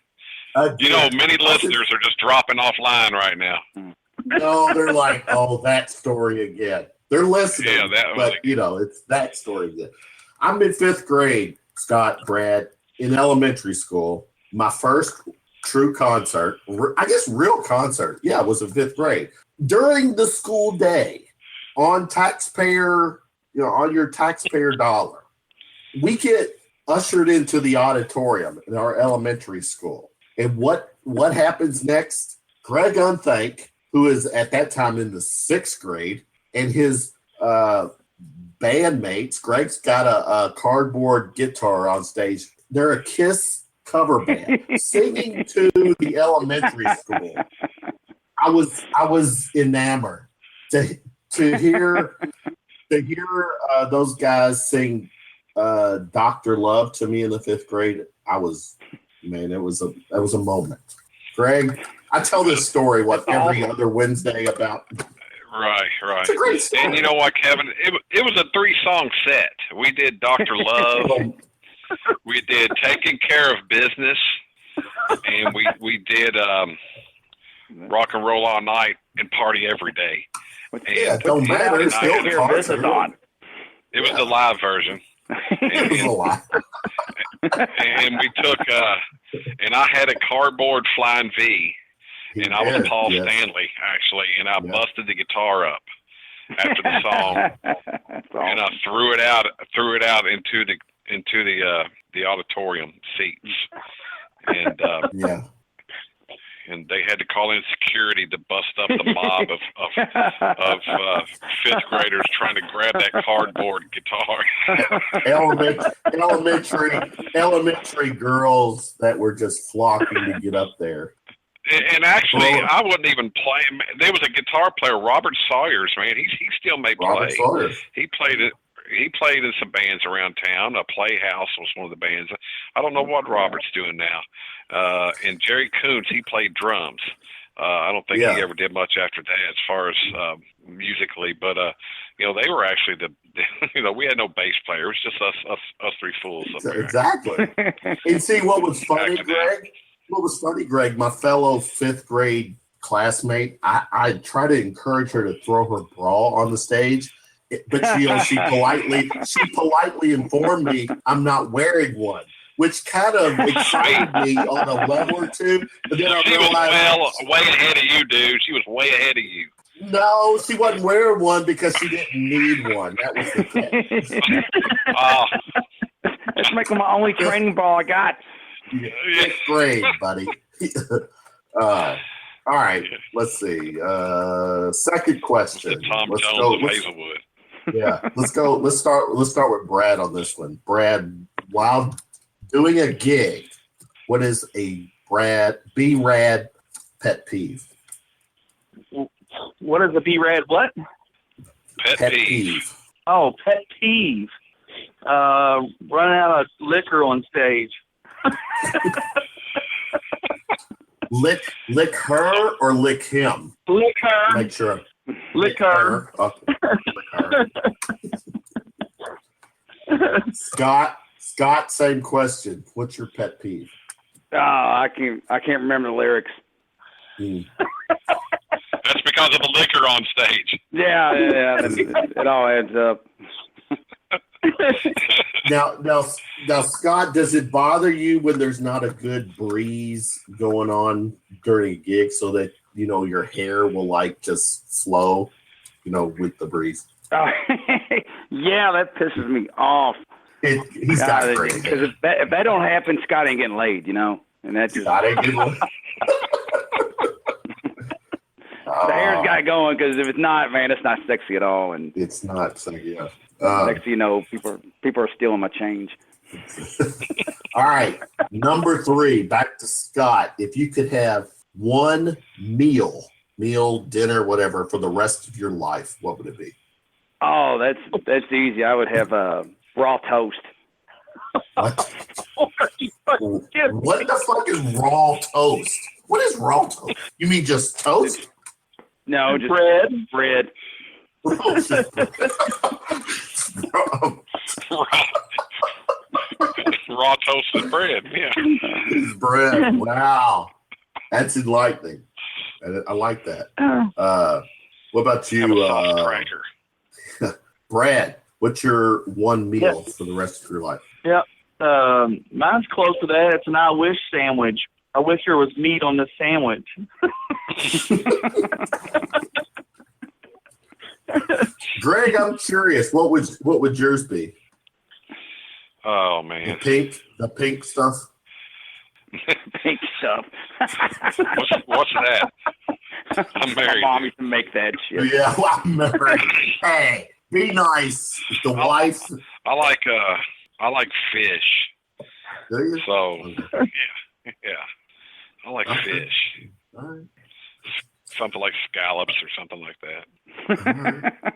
Many listeners are just dropping offline right now. No, they're like, oh, that story again. They're listening, it's that story again. I'm in 5th grade, Scott, Brad, in elementary school. My first true concert, I guess real concert, was in 5th grade. During the school day, on your taxpayer dollar, we get ushered into the auditorium in our elementary school. And what happens next? Greg Unthank, who is at that time in the 6th grade, and his bandmates, Greg's got a cardboard guitar on stage. They're a Kiss cover band singing to the elementary school. I was enamored to hear those guys sing Dr. Love to me in the 5th grade. It was a moment. Greg, I tell this story every other Wednesday about. Right. It's a great story. And you know what, Kevin? It was a 3-song set. We did Dr. Love. We did Taking Care of Business, and we did Rock and Roll All Night and Party Every Day. And don't matter. It's still business on. It was the live version. It was a lot. And we took, and I had a cardboard Flying V, and I was Paul Stanley, actually, and I busted the guitar up after the song, and I threw it out into the auditorium seats, and and they had to call in security to bust up the mob of 5th graders trying to grab that cardboard guitar. elementary girls that were just flocking to get up there. And actually, I wasn't even playing. There was a guitar player, Robert Sawyers, man. He still may play. Robert Sawyers. He played in some bands around town. Playhouse was one of the bands. I don't know what Robert's doing now. And Jerry Coons, he played drums. I don't think he ever did much after that as far as musically. But they were actually we had no bass player. It was just us 3 fools up there. Exactly. And see what was funny, Greg? What was funny, Greg? My fellow 5th grade classmate, I try to encourage her to throw her bra on the stage. But she politely informed me I'm not wearing one, which kind of excited me on a level or two. But then I realized way ahead of you, dude. She was way ahead of you. No, she wasn't wearing one because she didn't need one. That was the case. That's making my only training bra I got. 5th grade, buddy. All right, let's see. Second question. Tom Jones of Hazelwood. Yeah, let's go. Let's start with Brad on this one. Brad, while doing a gig, what is a B-Rad pet peeve? What is a B-Rad what? Pet peeve. Oh, pet peeve. Running out of liquor on stage. Lick her or lick him? Lick her. Make sure. Lick her. Okay. Lick her. Scott, same question. What's your pet peeve? I can't remember the lyrics. That's because of the liquor on stage. Yeah. It all adds up. Now, Scott, does it bother you when there's not a good breeze going on during a gig, so that your hair will just flow, with the breeze? Yeah, that pisses me off. He's got great hair. Because if that don't happen, Scott ain't getting laid, and that just Scott ain't getting laid. The hair's got got it going, because if it's not, man, it's not sexy at all. And it's not sexy. Yeah. Next thing you know, people are stealing my change. All right, number 3. Back to Scott. If you could have one meal, dinner, whatever, for the rest of your life, what would it be? Oh, that's easy. I would have raw toast. What? What the fuck is raw toast? What is raw toast? You mean just toast? No, just bread. Raw toasted bread. Yeah. Bread. Wow, that's enlightening. I like that. What about you, cracker? Brad? What's your one meal for the rest of your life? Yep. Mine's close to that. It's an I wish sandwich. I wish there was meat on the sandwich. Greg, I'm curious. What would yours be? Oh man, the pink stuff. Pink stuff. What's that? I'm married. My mom used to make that shit. Yeah, well, I'm married. Hey, be nice. The wife. I like fish. Do you? So yeah, I like fish. All right. Something like scallops or something like that.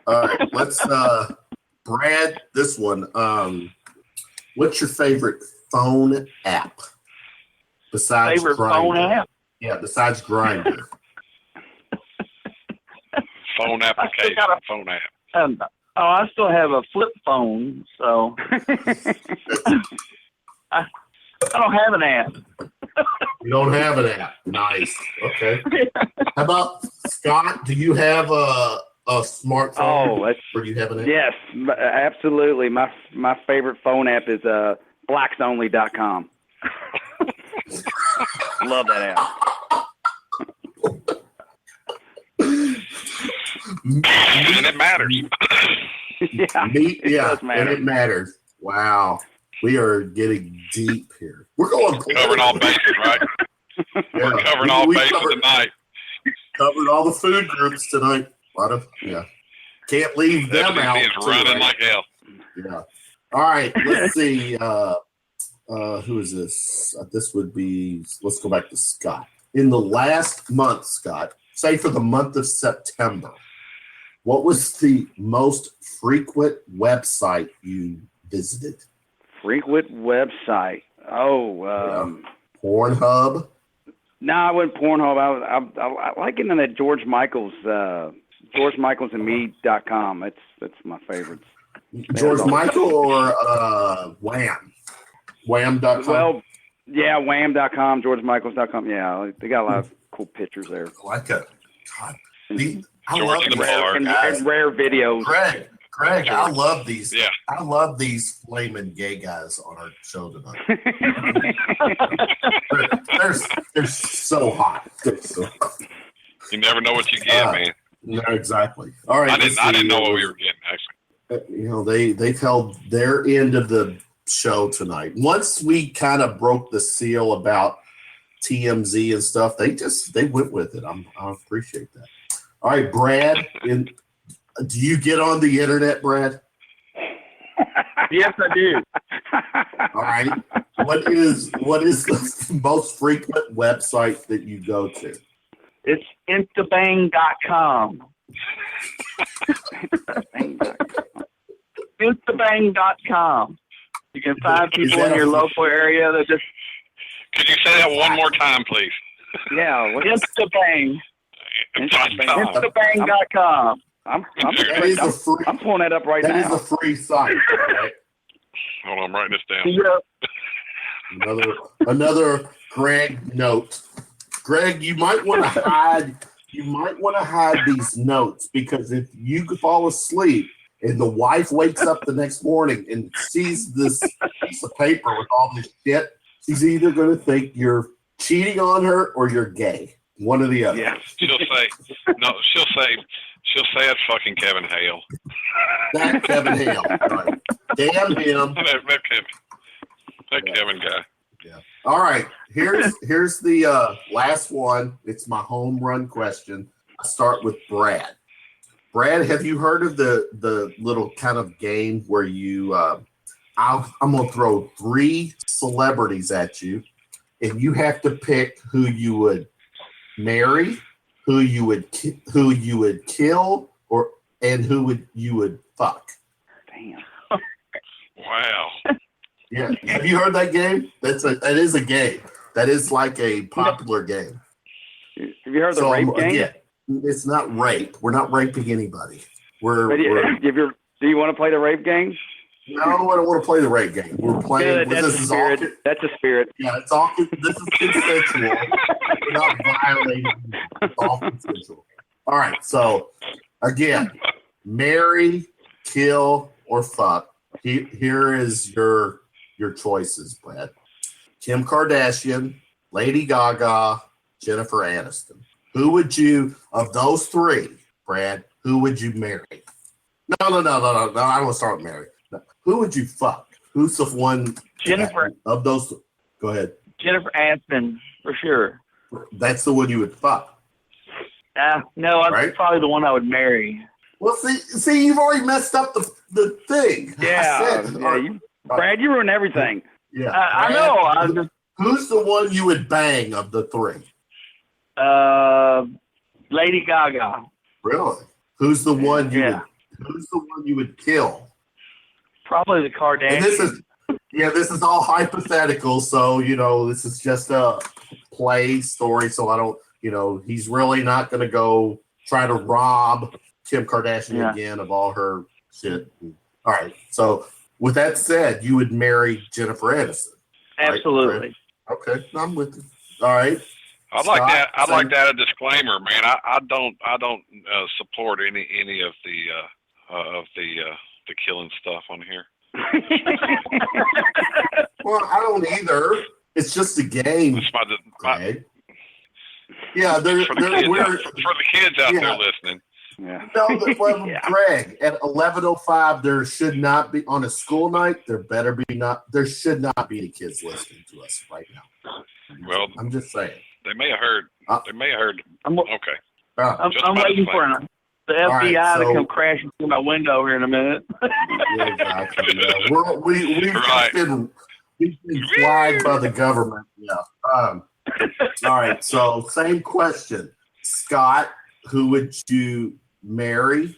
All right. Let's Brad, this one. What's your favorite phone app besides Favorite Grindr? phone app? Yeah, besides Grindr. Phone application. Phone app. I still have a flip phone, so I don't have an app. You don't have an app. Nice. Okay. How about Scott? Do you have a smartphone? Oh, or do you have an app? Yes, absolutely. My favorite phone app is blacksonly.com. Love that app. And it matters. It does matter. And it matters. Wow. We are getting deep here. We're going covering all bases, right? Yeah. We're covering all bases tonight. Covered all the food groups tonight. Can't leave them out. It's running like hell. Yeah. All right. Let's see. Who is this? This would be. Let's go back to Scott. In the last month, Scott, say for the month of September, what was the most frequent website you visited? Frequent website. Pornhub. No, I went Pornhub. I like getting on that George Michaels and me.com. That's my favorites. George Michael or Wham? Wham.com? Well, yeah, Wham.com, GeorgeMichaels.com. Yeah, they got a lot of cool pictures there. I like it. God. I George love and rare videos. Greg, I love these. Yeah. I love these flaming gay guys on our show tonight. they're so hot. You never know what you get, man. No, exactly. All right. I didn't know what we were getting, actually. They've held their end of the show tonight. Once we kind of broke the seal about TMZ and stuff, they went with it. I appreciate that. All right, Brad. Do you get on the internet, Brad? Yes, I do. All right. What is the most frequent website that you go to? It's instabang.com. Instabang.com. You can find people in your local area that just. Could you say that one more time, please? Yeah. Instabang. Instabang.com. I'm pulling that up right now. That is a free site. Right? Hold on, I'm writing this down. Yeah. Another Greg note. Greg, you might want to hide. You might want to hide these notes, because if you fall asleep and the wife wakes up the next morning and sees this piece of paper with all this shit, she's either going to think you're cheating on her or you're gay. One or the other. Yeah. She'll say it's fucking Kevin Hale. That Kevin Hale. Right. Damn him. That Kevin guy. Yeah. All right. Here's the last one. It's my home run question. I start with Brad. Brad, have you heard of the little kind of game where you I'm going to throw 3 celebrities at you, and you have to pick who you would marry, who you would kill, and who you would fuck. Damn. Wow. Yeah. Have you heard that game? That is a game. That is like a popular game. Have you heard the rape game? Again, it's not rape. We're not raping anybody. Do you want to play the rape game? No, I don't want to play the rape game. We're playing. Good, that's the spirit. That's the spirit. Yeah, it's all. This is consensual. We're not violating. It's all consensual. All right. So again, marry, kill, or fuck. Here is your choices, Brad. Kim Kardashian, Lady Gaga, Jennifer Aniston. Who would you, of those 3, Brad, who would you marry? No. I don't want to start with marry. No. Who would you fuck? Who's the one? Jennifer. Of those, go ahead. Jennifer Aniston, for sure. That's the one you would fuck. No, I'm right? probably the one I would marry. Well, see, you've already messed up the thing. Yeah, Brad, you ruined everything. Yeah, I know. Who's the one you would bang of the 3? Lady Gaga. Really? Who's the one Who's the one you would kill? Probably the Kardashians. And this is all hypothetical. So this is just a play story. So I don't. He's really not going to go try to rob Kim Kardashian again of all her shit. All right. So with that said, you would marry Jennifer Aniston. Absolutely. Right? Okay. I'm with you. All right. I'd like that. I'd like that a disclaimer, man. I don't support any of the killing stuff on here. Well, I don't either. It's just a game. Yeah, for the kids out there listening. Yeah. No, Greg, at 11:05, there should not be on a school night. There should not be any kids listening to us right now. Well, I'm just saying. They may have heard. Okay. I'm waiting for the FBI to come crashing through my window here in a minute. Yeah, exactly. Yeah. We've been flagged by the government. Yeah. All right. So same question, Scott. Who would you marry?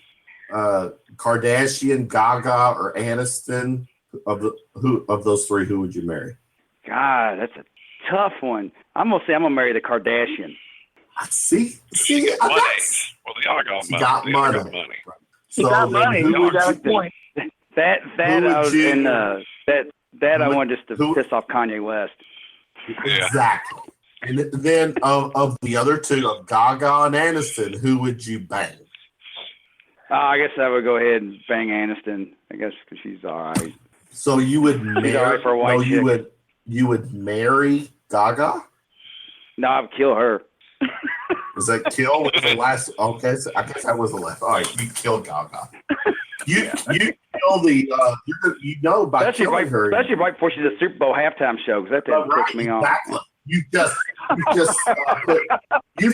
Kardashian, Gaga, or Aniston? Of those 3, who would you marry? God, that's a tough one. I'm gonna marry the Kardashian. See, well, they all got money. Got money. So got money. You got a point. That I want just to piss off Kanye West. Yeah. Exactly. And then of the other 2, of Gaga and Aniston, who would you bang? I guess I would go ahead and bang Aniston. I guess because she's all right. So you would marry? Right for a white chick. You would marry Gaga? No, I would kill her. Was that kill? Was the last? Okay, so I guess that was the last. All right, you killed Gaga. You kill the. By especially killing her. Especially right before she's a Super Bowl halftime show, because that pissed me off. Exactly. You've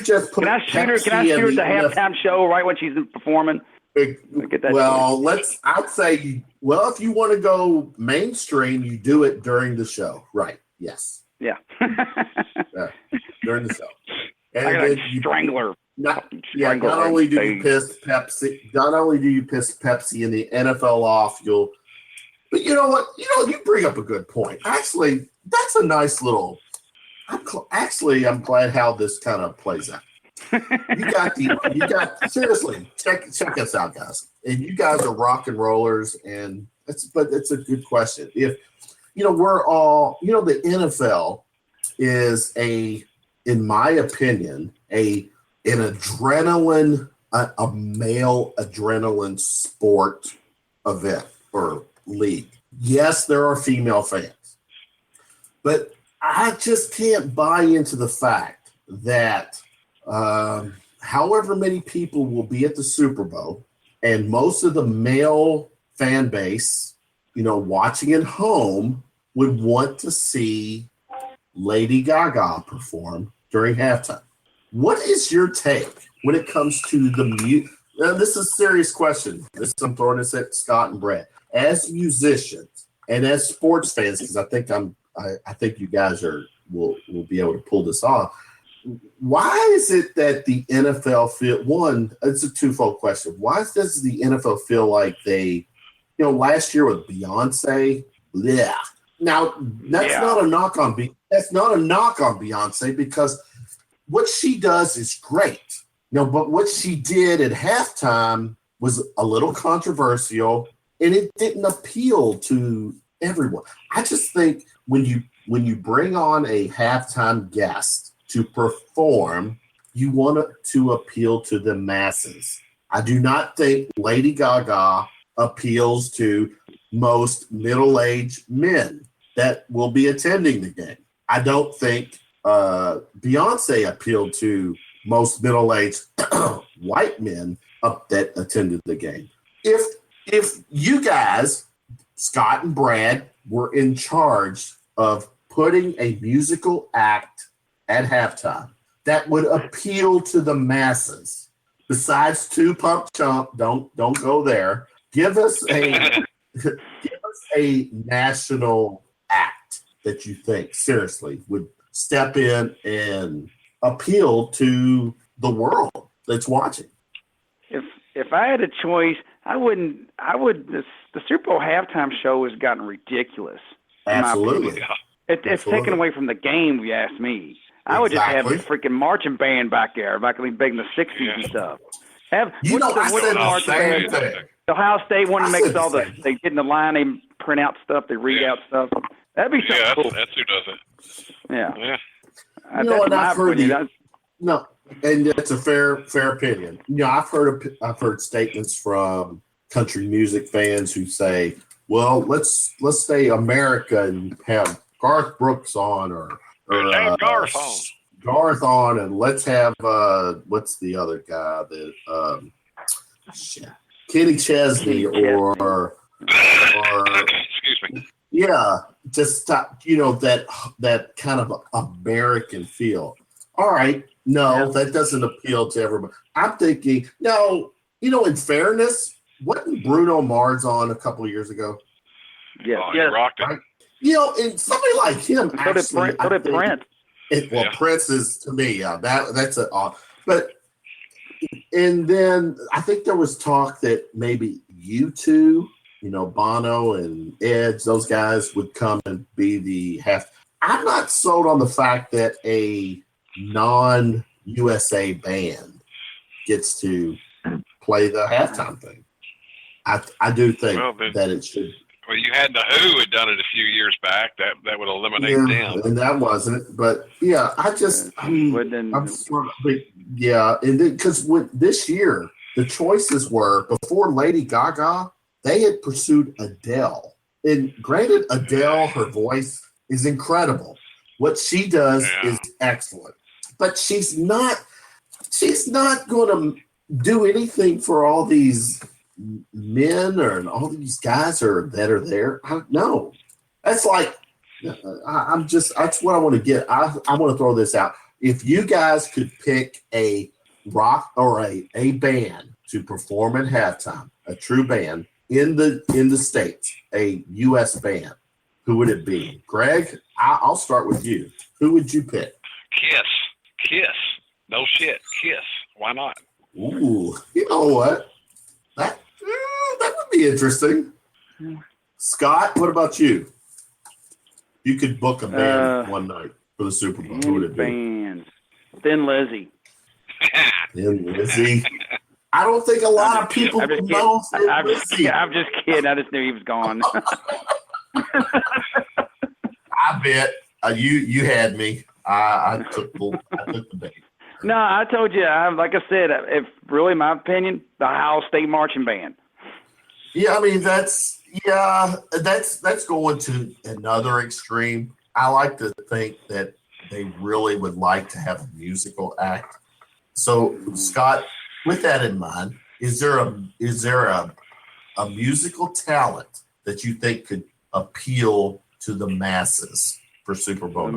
just put. Can I shoot her at the halftime show right when she's performing? I'd say, if you want to go mainstream, you do it during the show, right? Yes. Yeah. During the show. And then you strangle her. Not only do you piss Pepsi in the NFL off, but you know what? You bring up a good point. Actually, that's a nice little. I'm glad how this kind of plays out. Seriously, check us out, guys. And you guys are rock and rollers, but it's a good question. If we're all, the NFL is in my opinion, an adrenaline, a male adrenaline sport event or league. Yes, there are female fans, but I just can't buy into the fact that however many people will be at the Super Bowl, and most of the male fan base, watching at home, would want to see Lady Gaga perform during halftime. What is your take? when it comes to the music. Now, this is a serious question. I'm throwing this at Scott and Brett. As musicians and as sports fans, because I think you guys will be able to pull this off. Why is it that the NFL it's a twofold question. Why does the NFL feel like they, last year with Beyonce, yeah. Now that's not a knock on Beyonce because what she does is great. But what she did at halftime was a little controversial and it didn't appeal to everyone. I just think when you bring on a halftime guest to perform, you want it to appeal to the masses. I do not think Lady Gaga appeals to most middle-aged men that will be attending the game. I don't think Beyonce appealed to most middle-aged white men that attended the game. If you guys, Scott and Brad, were in charge of putting a musical act at halftime that would appeal to the masses, besides Two Pump Chump, don't go there. Give us a national act that you think seriously would step in and appeal to the world that's watching. If I had a choice, the Super Bowl halftime show has gotten ridiculous. Absolutely. It's taken away from the game, if you ask me. I would just have a freaking marching band back there, back in the 60s and stuff. The Ohio State one makes they get in the line, they print out stuff, they read out stuff. That'd be something cool. That's who does it. Yeah. That's my opinion. No, and that's a fair opinion. I've heard statements from country music fans who say, "Well, let's say America and have Garth Brooks on, or Garth on, and let's have what's the other guy that Kenny Chesney or excuse me." Yeah, just that kind of American feel. All right, no, that doesn't appeal to everybody. I'm thinking, in fairness, wasn't Bruno Mars on a couple of years ago? Yeah, he rocked it. Right? And somebody like him actually. So did Prince. Prince is, to me, that's but. And then I think there was talk that maybe U2, Bono and Edge, those guys would come and be the half. I'm not sold on the fact that a non-USA band gets to play the halftime thing. I do think that it should. Well, you had the Who had done it a few years back. That would eliminate them. And that wasn't it. But yeah, I'm sort of and then because this year the choices were before Lady Gaga, they had pursued Adele. And granted, Adele, her voice is incredible. What she does is excellent. But she's not going to do anything for all these men or all these guys that are there. No, that's like that's what I want to get. I want to throw this out. If you guys could pick a rock or a band to perform at halftime, a true band in the States, a U.S. band, who would it be? Greg, I'll start with you. Who would you pick? Kiss. No shit. Kiss. Why not? Ooh, you know what? That would be interesting. Scott, what about you? You could book a band one night for the Super Bowl. Who would it be? Band. Thin Lizzy. Thin Lizzy. I don't think a lot of people know Thin Lizzy. I'm just kidding. I just knew he was gone. I bet you had me. I took the bait. No, I told you. Like I said, if really my opinion, the Ohio State marching band. Yeah, I mean that's going to another extreme. I like to think that they really would like to have a musical act. So, Scott, with that in mind, is there a musical talent that you think could appeal to the masses for Super Bowl?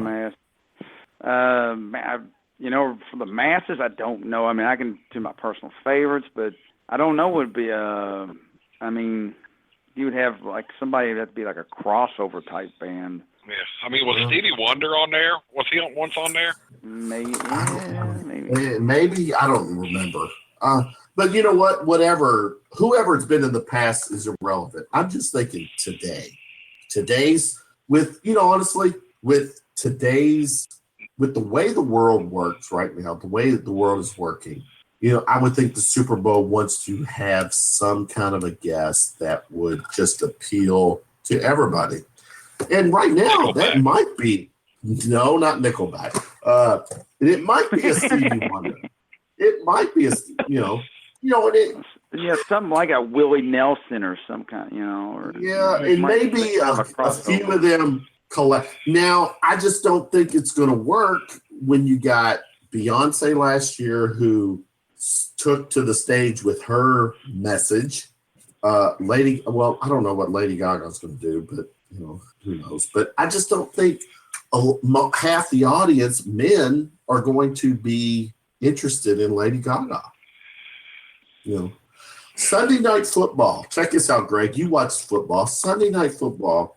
for the masses, I don't know. I mean, I can do my personal favorites, but I don't know what would be. You would have like somebody that'd be like a crossover type band. Yeah, I mean, was Stevie Wonder on there? Was he once on there? Maybe. Maybe, I don't remember. But you know what? Whoever's been in the past is irrelevant. I'm just thinking today's honestly, with the way the world works right now, the way that the world is working, I would think the Super Bowl wants to have some kind of a guest that would just appeal to everybody. And right now, Nickelback. That might be no, not Nickelback. It might be a Stevie Wonder. It might be something like a Willie Nelson or some kind, or and maybe a few of them collect. Now, I just don't think it's going to work when you got Beyonce last year who took to the stage with her message. I don't know what Lady Gaga's going to do, but who knows? But I just don't think half the audience, men, are going to be interested in Lady Gaga. Sunday Night Football. Check this out, Greg. You watch football. Sunday Night Football.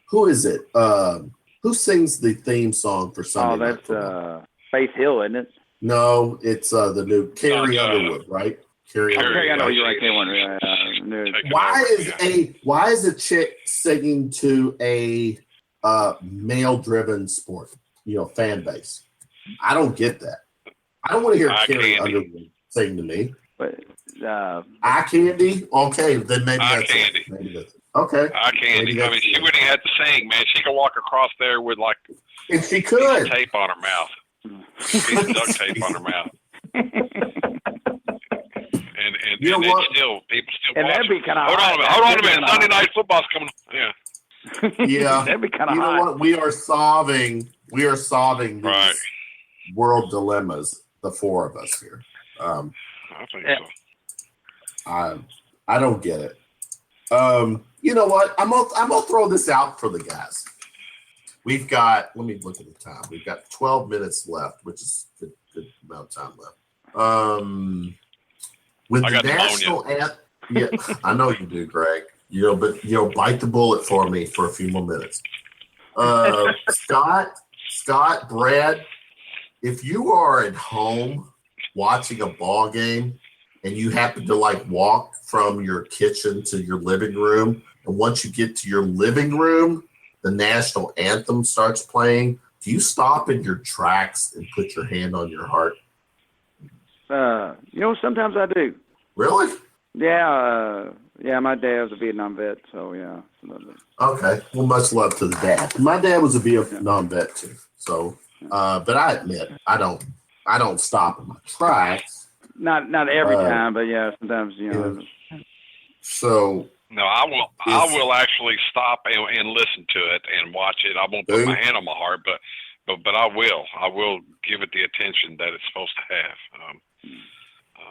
Who is it? Who sings the theme song for Sunday Night Football? Oh, that's Faith Hill, isn't it? No, it's the new Carrie Underwood, right? Carrie Underwood. I know you're right. Why is a chick singing to a male-driven sport? Fan base. I don't get that. I don't want to hear Carrie Underwood sing to me. But Eye Candy? Okay, then maybe that's Candy. it. Maybe that's it. Okay. Eye Candy. I mean, she wouldn't have to sing, man. She could walk across there with and she could tape on her mouth. Piece of duct tape on her mouth. And people still and watch. that'd be kind of Hold on a minute. Sunday Night Football's coming. Yeah. Yeah. That'd be kind of You know what? We are solving these world dilemmas, the four of us here. I think so. I don't get it. You know what? I'm gonna throw this out for the guys. We've got, let me look at the time. We've got 12 minutes left, which is a good amount of time left. With the national anthem, yeah, I know you do, Greg. But bite the bullet for me for a few more minutes. Scott, Brad, if you are at home watching a ball game and you happen to walk from your kitchen to your living room, and once you get to your living room, the national anthem starts playing, do you stop in your tracks and put your hand on your heart? Sometimes I do. Really? Yeah. My dad was a Vietnam vet, so yeah. Okay. Well, much love to the dad. My dad was a Vietnam vet too. So, but I admit I don't stop in my tracks. Not every time, but yeah, sometimes So. No, I will actually stop and listen to it and watch it. I won't put my hand on my heart, but I will give it the attention that it's supposed to have.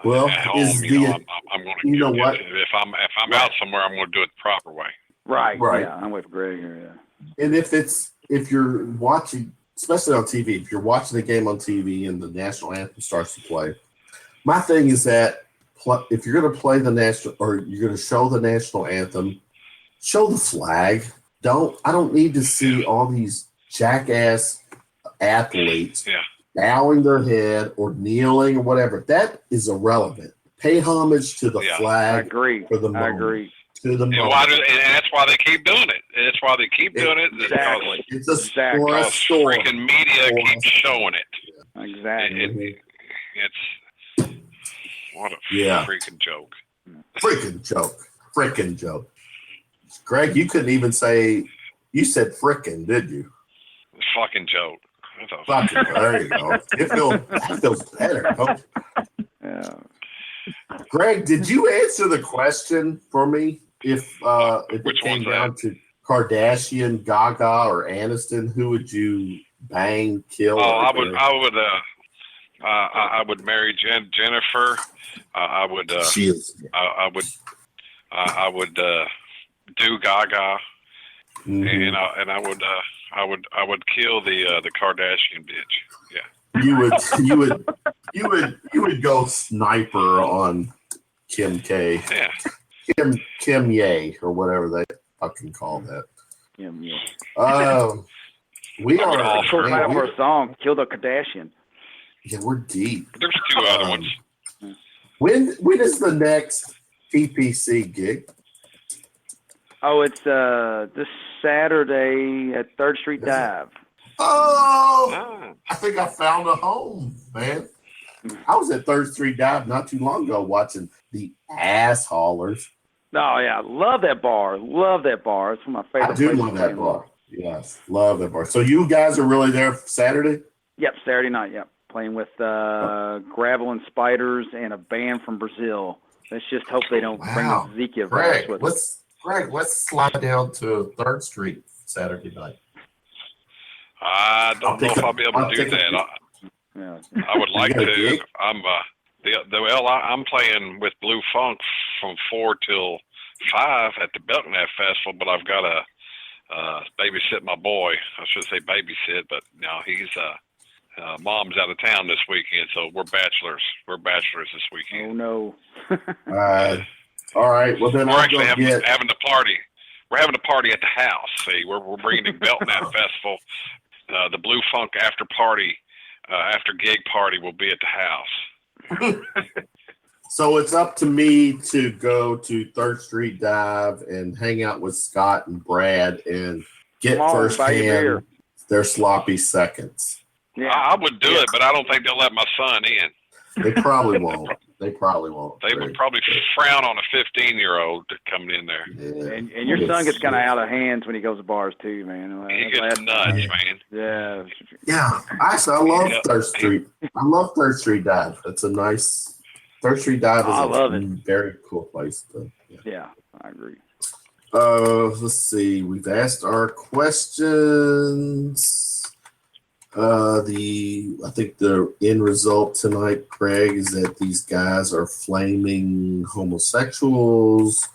Well, at home, I'm going to. If I'm out somewhere, I'm going to do it the proper way. Right. Yeah, I'm with Greg here. Yeah. And if you're watching, especially on TV, if you're watching a game on TV and the national anthem starts to play, my thing is that if you're going to play the national, or you're going to show the national anthem, show the flag. I don't need to see all these jackass athletes bowing their head or kneeling or whatever. That is irrelevant. Pay homage to the flag. I agree. For the moment. I agree. To the moment. And that's why they keep doing it. It's Exactly. It's a story. Freaking media keeps showing it. Exactly. It's what a freaking joke. Freaking joke. Greg, you couldn't even say, you said frickin', did you? Fucking joke. There you go. That feels better. Yeah. Greg, did you answer the question for me? If it came down to Kardashian, Gaga, or Aniston, who would you bang, kill? I would marry Jennifer. I would do Gaga, and I would kill the Kardashian bitch. Yeah. you would go sniper on Kim K. Yeah. Kim Ye or whatever they fucking call that. Kim Ye. We are all for a song. Kill the Kardashian. Yeah, we're deep. There's two other ones. When is the next TPC gig? Oh, it's this Saturday at 3rd Street Dive. Oh, I think I found a home, man. I was at 3rd Street Dive not too long ago watching the Ass Haulers. Oh, yeah. Love that bar. Love that bar. It's one of my favorite I do places love that bar. Yes, love that bar. So you guys are really there Saturday? Yep, Saturday night. Yep. Playing with Gravel and Spiders and a band from Brazil. Let's just hope they don't bring the Zika virus with us. Greg, let's slide down to 3rd Street Saturday night. I don't know if I'll be able to do that. I would like to. I'm playing with Blue Funk from 4 till 5 at the Belknap Festival, but I've got to babysit my boy. I should say babysit, but now he's mom's out of town this weekend, so we're bachelors. We're bachelors this weekend. Oh no! All right. Well, then we're actually having a party. We're having a party at the house. See, we're bringing the Belknap Festival. The Blue Funk after party, after gig party will be at the house. So it's up to me to go to 3rd Street Dive and hang out with Scott and Brad and get firsthand their sloppy seconds. Yeah, I would do it, but I don't think they'll let my son in. They probably won't. They would probably frown on a 15-year-old coming in there. Yeah. And your son gets kind of out of hands when he goes to bars too, man. He gets nuts, man. Yeah. Yeah. Actually, I love 3rd Street. I love 3rd Street Dive. It's a nice 3rd Street Dive is a very cool place. Yeah, I agree. Let's see. We've asked our questions. I think the end result tonight, Craig, is that these guys are flaming homosexuals.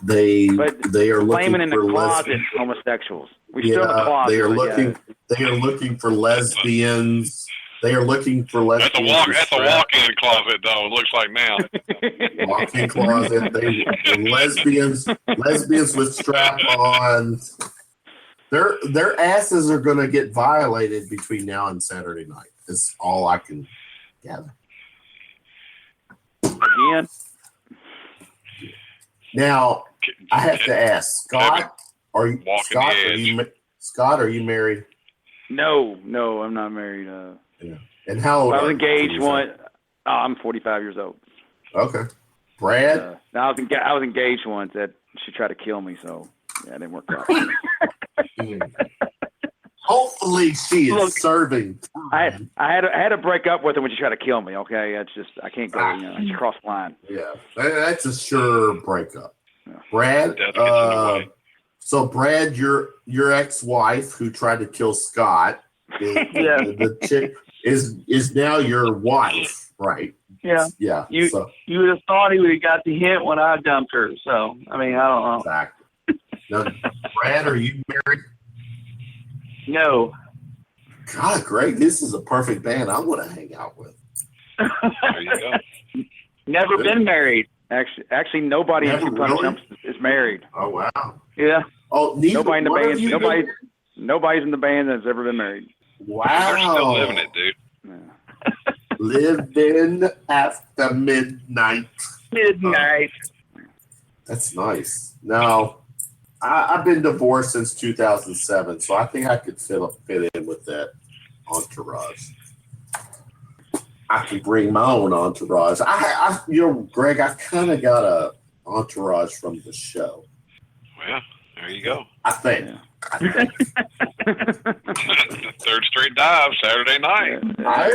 They are looking in the for closet homosexuals. We still in the closet. They are looking for lesbians. They are looking for lesbians. That's a walk-in closet, though. It looks like now. Walk-in closet. Lesbians with strap-ons. Their asses are going to get violated between now and Saturday night. That's all I can gather. Again. Now I have to ask Scott. Are you married? No, I'm not married. Yeah. And how old? I was engaged I'm 45 years old. Okay. Brad. I was engaged once. That she tried to kill me, so yeah, it didn't work out. Hopefully she is serving. I had to break up with her when she tried to kill me. Okay, that's just I can't go. She crossed the line. Yeah, that's a sure breakup. Yeah. Brad. So Brad, your ex-wife who tried to kill Scott, the chick is now your wife, right? Yeah. Yeah. You would have thought he would have got the hint when I dumped her. So I mean, I don't know. Exactly. Now, Brad, are you married? No. God, Greg, this is a perfect band I want to hang out with. There you go. Never been married. Actually, nobody in Two Pump Chump is married. Oh wow. Yeah. Oh, nobody in the band. Nobody's in the band that's ever been married. Wow. They're still living it, dude. Yeah. Living after midnight. Midnight. That's nice. Now, I've been divorced since 2007, so I think I could fit in with that entourage. I could bring my own entourage. Greg, I kind of got a entourage from the show. Well, there you go. I think. Yeah. 3rd Street Dive, Saturday night. I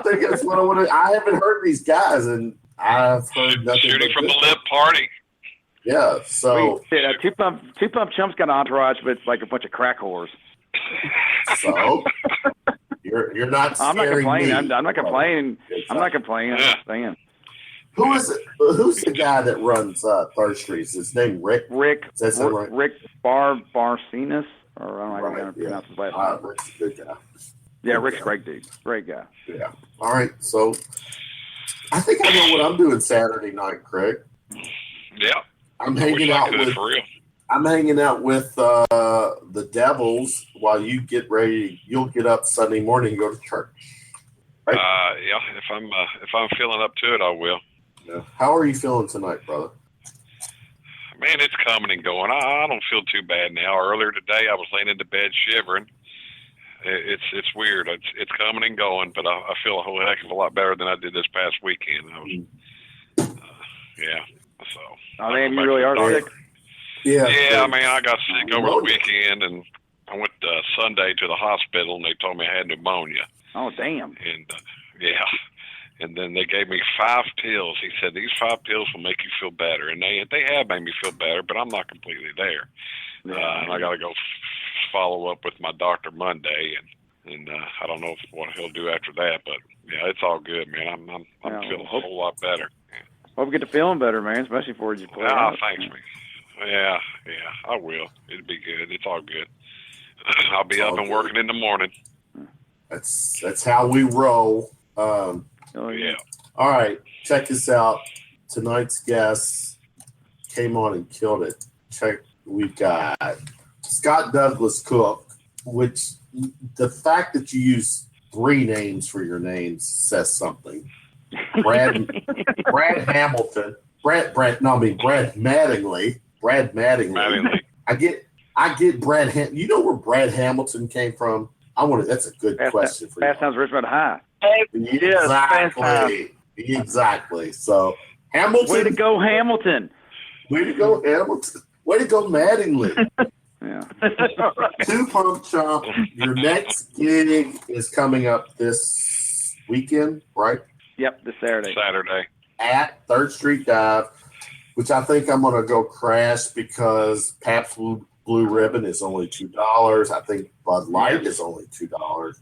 think that's what I want to. I haven't heard these guys, and I've heard nothing. Shooting from the lip party. Yeah, so Two Pump Chump's got an entourage, but it's like a bunch of crack whores. So you're not. I'm not complaining. Me. I'm not complaining. I'm not complaining. I'm just saying. Who is it? Who's the guy that runs 3rd Street? Is his name Rick? Rick Right? Rick Barcinas, or I don't know how to pronounce his last name. Rick's a good guy. Yeah, Rick's a great dude. Great guy. Yeah. All right. So I think I know what I'm doing Saturday night, Craig. Yeah. I'm hanging out with for real. I'm hanging out with the Devils while you get ready. You'll get up Sunday morning and go to church. Right? Yeah. If I'm feeling up to it, I will. Yeah. How are you feeling tonight, brother? Man, it's coming and going. I don't feel too bad now. Earlier today, I was laying into bed shivering. It's weird. It's coming and going, but I feel a whole heck of a lot better than I did this past weekend. Yeah. So. Oh man, you really are sick. Yeah. Yeah, man, I got sick over the weekend, and I went Sunday to the hospital, and they told me I had pneumonia. Oh damn. And yeah. And then they gave me 5 pills. He said, these 5 pills will make you feel better. And they have made me feel better, but I'm not completely there. And I got to go follow up with my doctor Monday. And I don't know what he'll do after that. But, yeah, it's all good, man. I'm feeling a whole lot better. Hope you get to feeling better, man, especially before you play. Thanks, man. Yeah, I will. It'll be good. It's all good. I'll be up and working in the morning. That's how we roll. Yeah. All right, check this out. Tonight's guest came on and killed it. We got Scott Douglas Cook, which the fact that you use 3 names for your names says something. Brad Hamilton. Brad Mattingly. Brad Mattingly. I get Brad. You know where Brad Hamilton came from? That's a good question for you. That sounds Richmond High. Exactly. So Hamilton. Way to go, Hamilton. Way to go, Hamilton. Way to go, Mattingly. Yeah. 2 Pump Chump. Your next gig is coming up this weekend, right? Yep, this Saturday. At 3rd Street Dive, which I think I'm going to go crash because Pabst Blue Ribbon is only $2. I think Bud Light is only $2.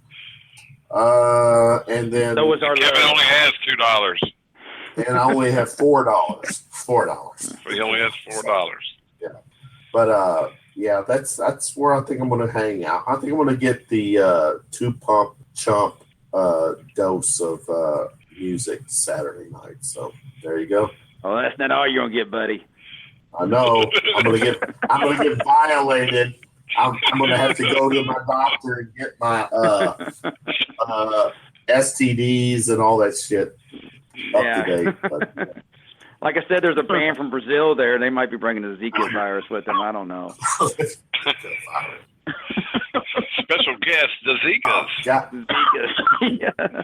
And then Kevin only has $2. And I only have $4. $4. But he only has $4. Yeah. But yeah, that's where I think I'm gonna hang out. I think I'm gonna get the 2 Pump Chump dose of music Saturday night. So there you go. Oh, that's not all you're gonna get, buddy. I know. I'm gonna get violated. I'm going to have to go to my doctor and get my STDs and all that shit up to date. But, like I said, there's a band from Brazil there. They might be bringing the Zika virus with them. I don't know. Special guest, the Zikas. Yeah.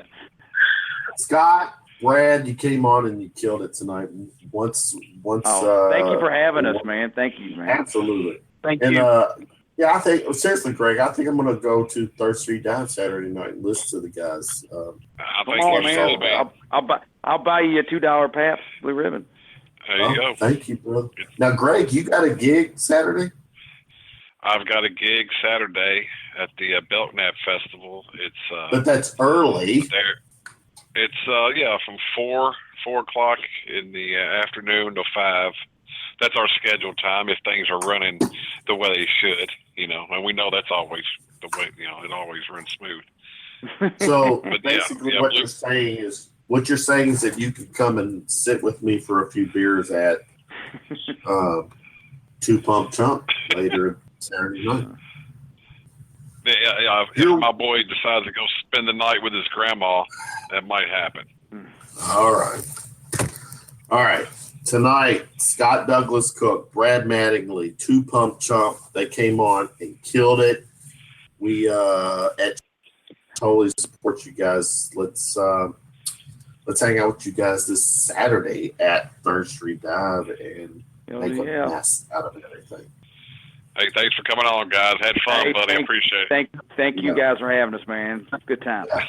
Scott, Brad, you came on and you killed it tonight. Once. Thank you for having us, man. Thank you, man. Absolutely. Thank you. Yeah, I think seriously, Greg. I think I'm going to go to 3rd Street Dive Saturday night and listen to the guys. Come on, man! I'll buy you a $2 Pabst Blue Ribbon. There you go. Thank you, brother. Now, Greg, you got a gig Saturday? I've got a gig Saturday at the Belknap Festival. It's but that's early. It's from 4 o'clock in the afternoon to 5. That's our scheduled time if things are running the way they should, and we know that's always the way, it always runs smooth. So basically what you're saying is that you could come and sit with me for a few beers at 2 Pump Chump later Saturday night. Yeah, if my boy decides to go spend the night with his grandma, that might happen. All right. Tonight, Scott Douglas Cook, Brad Mattingly, 2 Pump Chump. They came on and killed it. We totally support you guys. Let's hang out with you guys this Saturday at 3rd Street Dive and make a mess out of everything. Hey, thanks for coming on, guys. Had fun, buddy. Appreciate it. Thank you guys for having us, man. Good time. Yeah.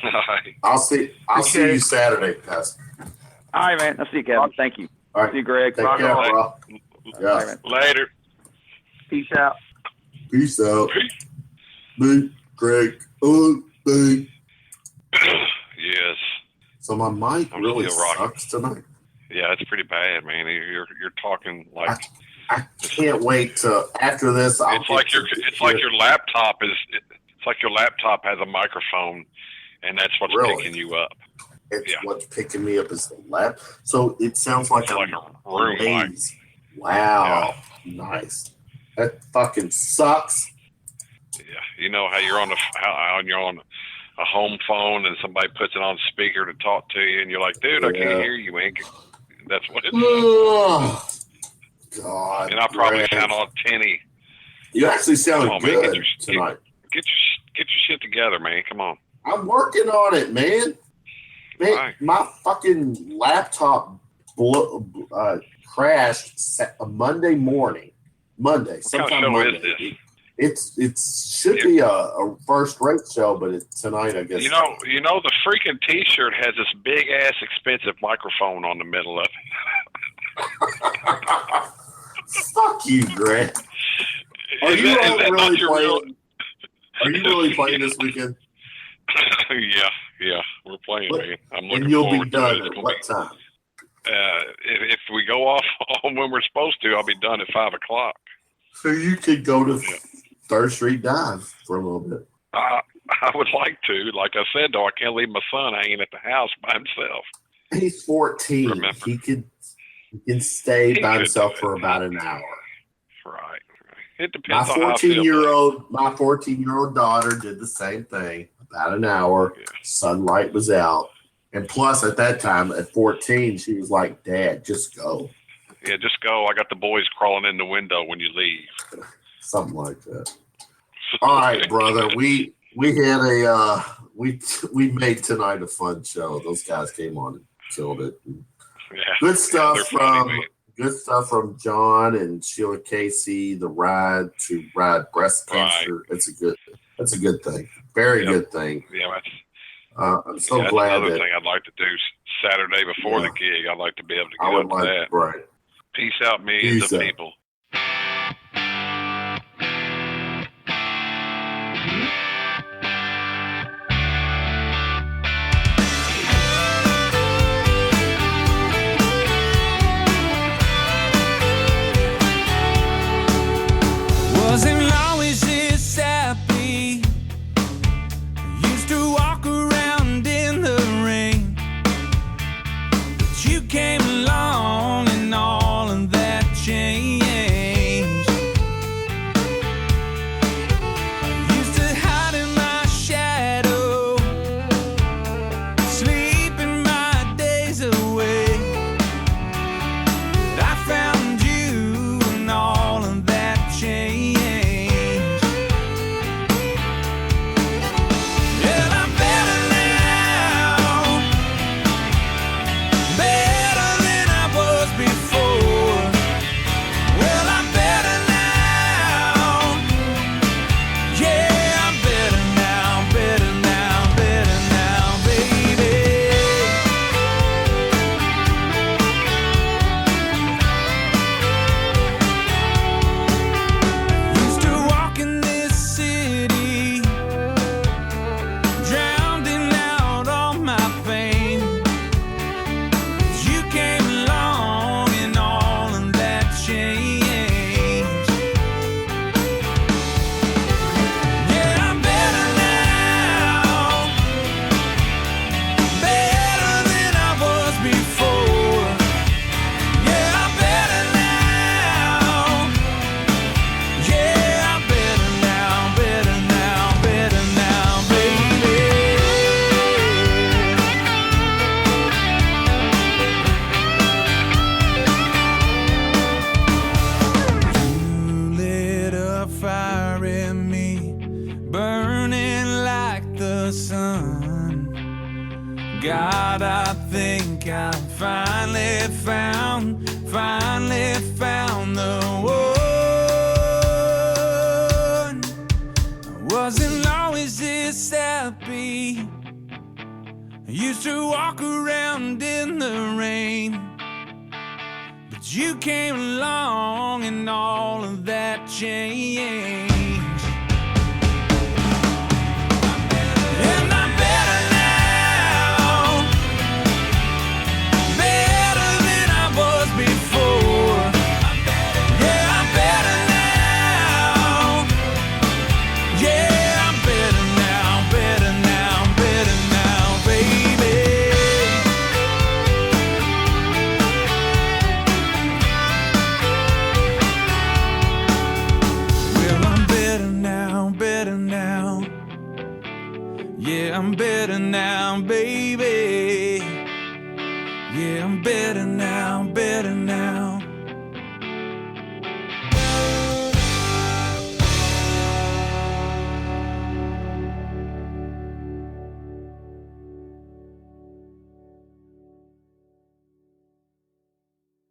I'll see you Saturday, guys. All right, man. I'll see you, Kevin. Thank you. All right. See you, Greg. Take care, bro. Yeah. Right, later. Peace out. Peace out. Me, Greg. Me. Yes. So my mic really sucks tonight. Yeah, it's pretty bad, man. You're talking like. I can't wait to after this. It's like your laptop is It's like your laptop has a microphone, and that's what's picking you up. It's what's picking me up is the lap. So it sounds like a room mic. Wow, nice. That fucking sucks. Yeah, you know how you're on a home phone and somebody puts it on speaker to talk to you, and you're like, dude, I can't hear you, man. That's what it is. Oh, God. And I probably sound all tinny. You actually sound good tonight. Get your shit together, man. Come on. I'm working on it, man. Man, my fucking laptop crashed Monday morning. Sometime Monday. It should be a first-rate show, but tonight, I guess. You know, the freaking T-shirt has this big-ass expensive microphone on the middle of it. Fuck you, Greg. Are you really playing this weekend? Yeah, we're playing, man. I'm looking and you'll forward be done to it. at what time? If we go off when we're supposed to, I'll be done at 5 o'clock. So you could go to Third Street Dive for a little bit. I would like to. Like I said, though, I can't leave my son hanging at the house by himself. He's 14. Remember. He can stay by himself for about an hour. Right. It depends my on how I feel. My 14-year-old daughter did the same thing. About an hour, sunlight was out. And plus, at that time, at 14, she was like, Dad, just go. Yeah, just go. I got the boys crawling in the window when you leave. Something like that. All right, brother. We had we made tonight a fun show. Those guys came on and killed it. Good stuff from John and Shelia Kasey. The ride to ride breast cancer. Right. That's a good thing. Very good thing. Yeah, I'm so glad that's another thing I'd like to do Saturday before the gig. I'd like to be able to get up to that. Right. Peace out, millions of people. Wasn't always this happy. Used to walk around in the rain, but you came along and all of that changed. I used to hide in my shadow, sleeping my days away, but I found you and all of that changed. God, I think I finally found the one. I wasn't always this happy. I used to walk around in the rain, but you came along and all of that changed. Yeah, I'm better Yeah, I'm better now.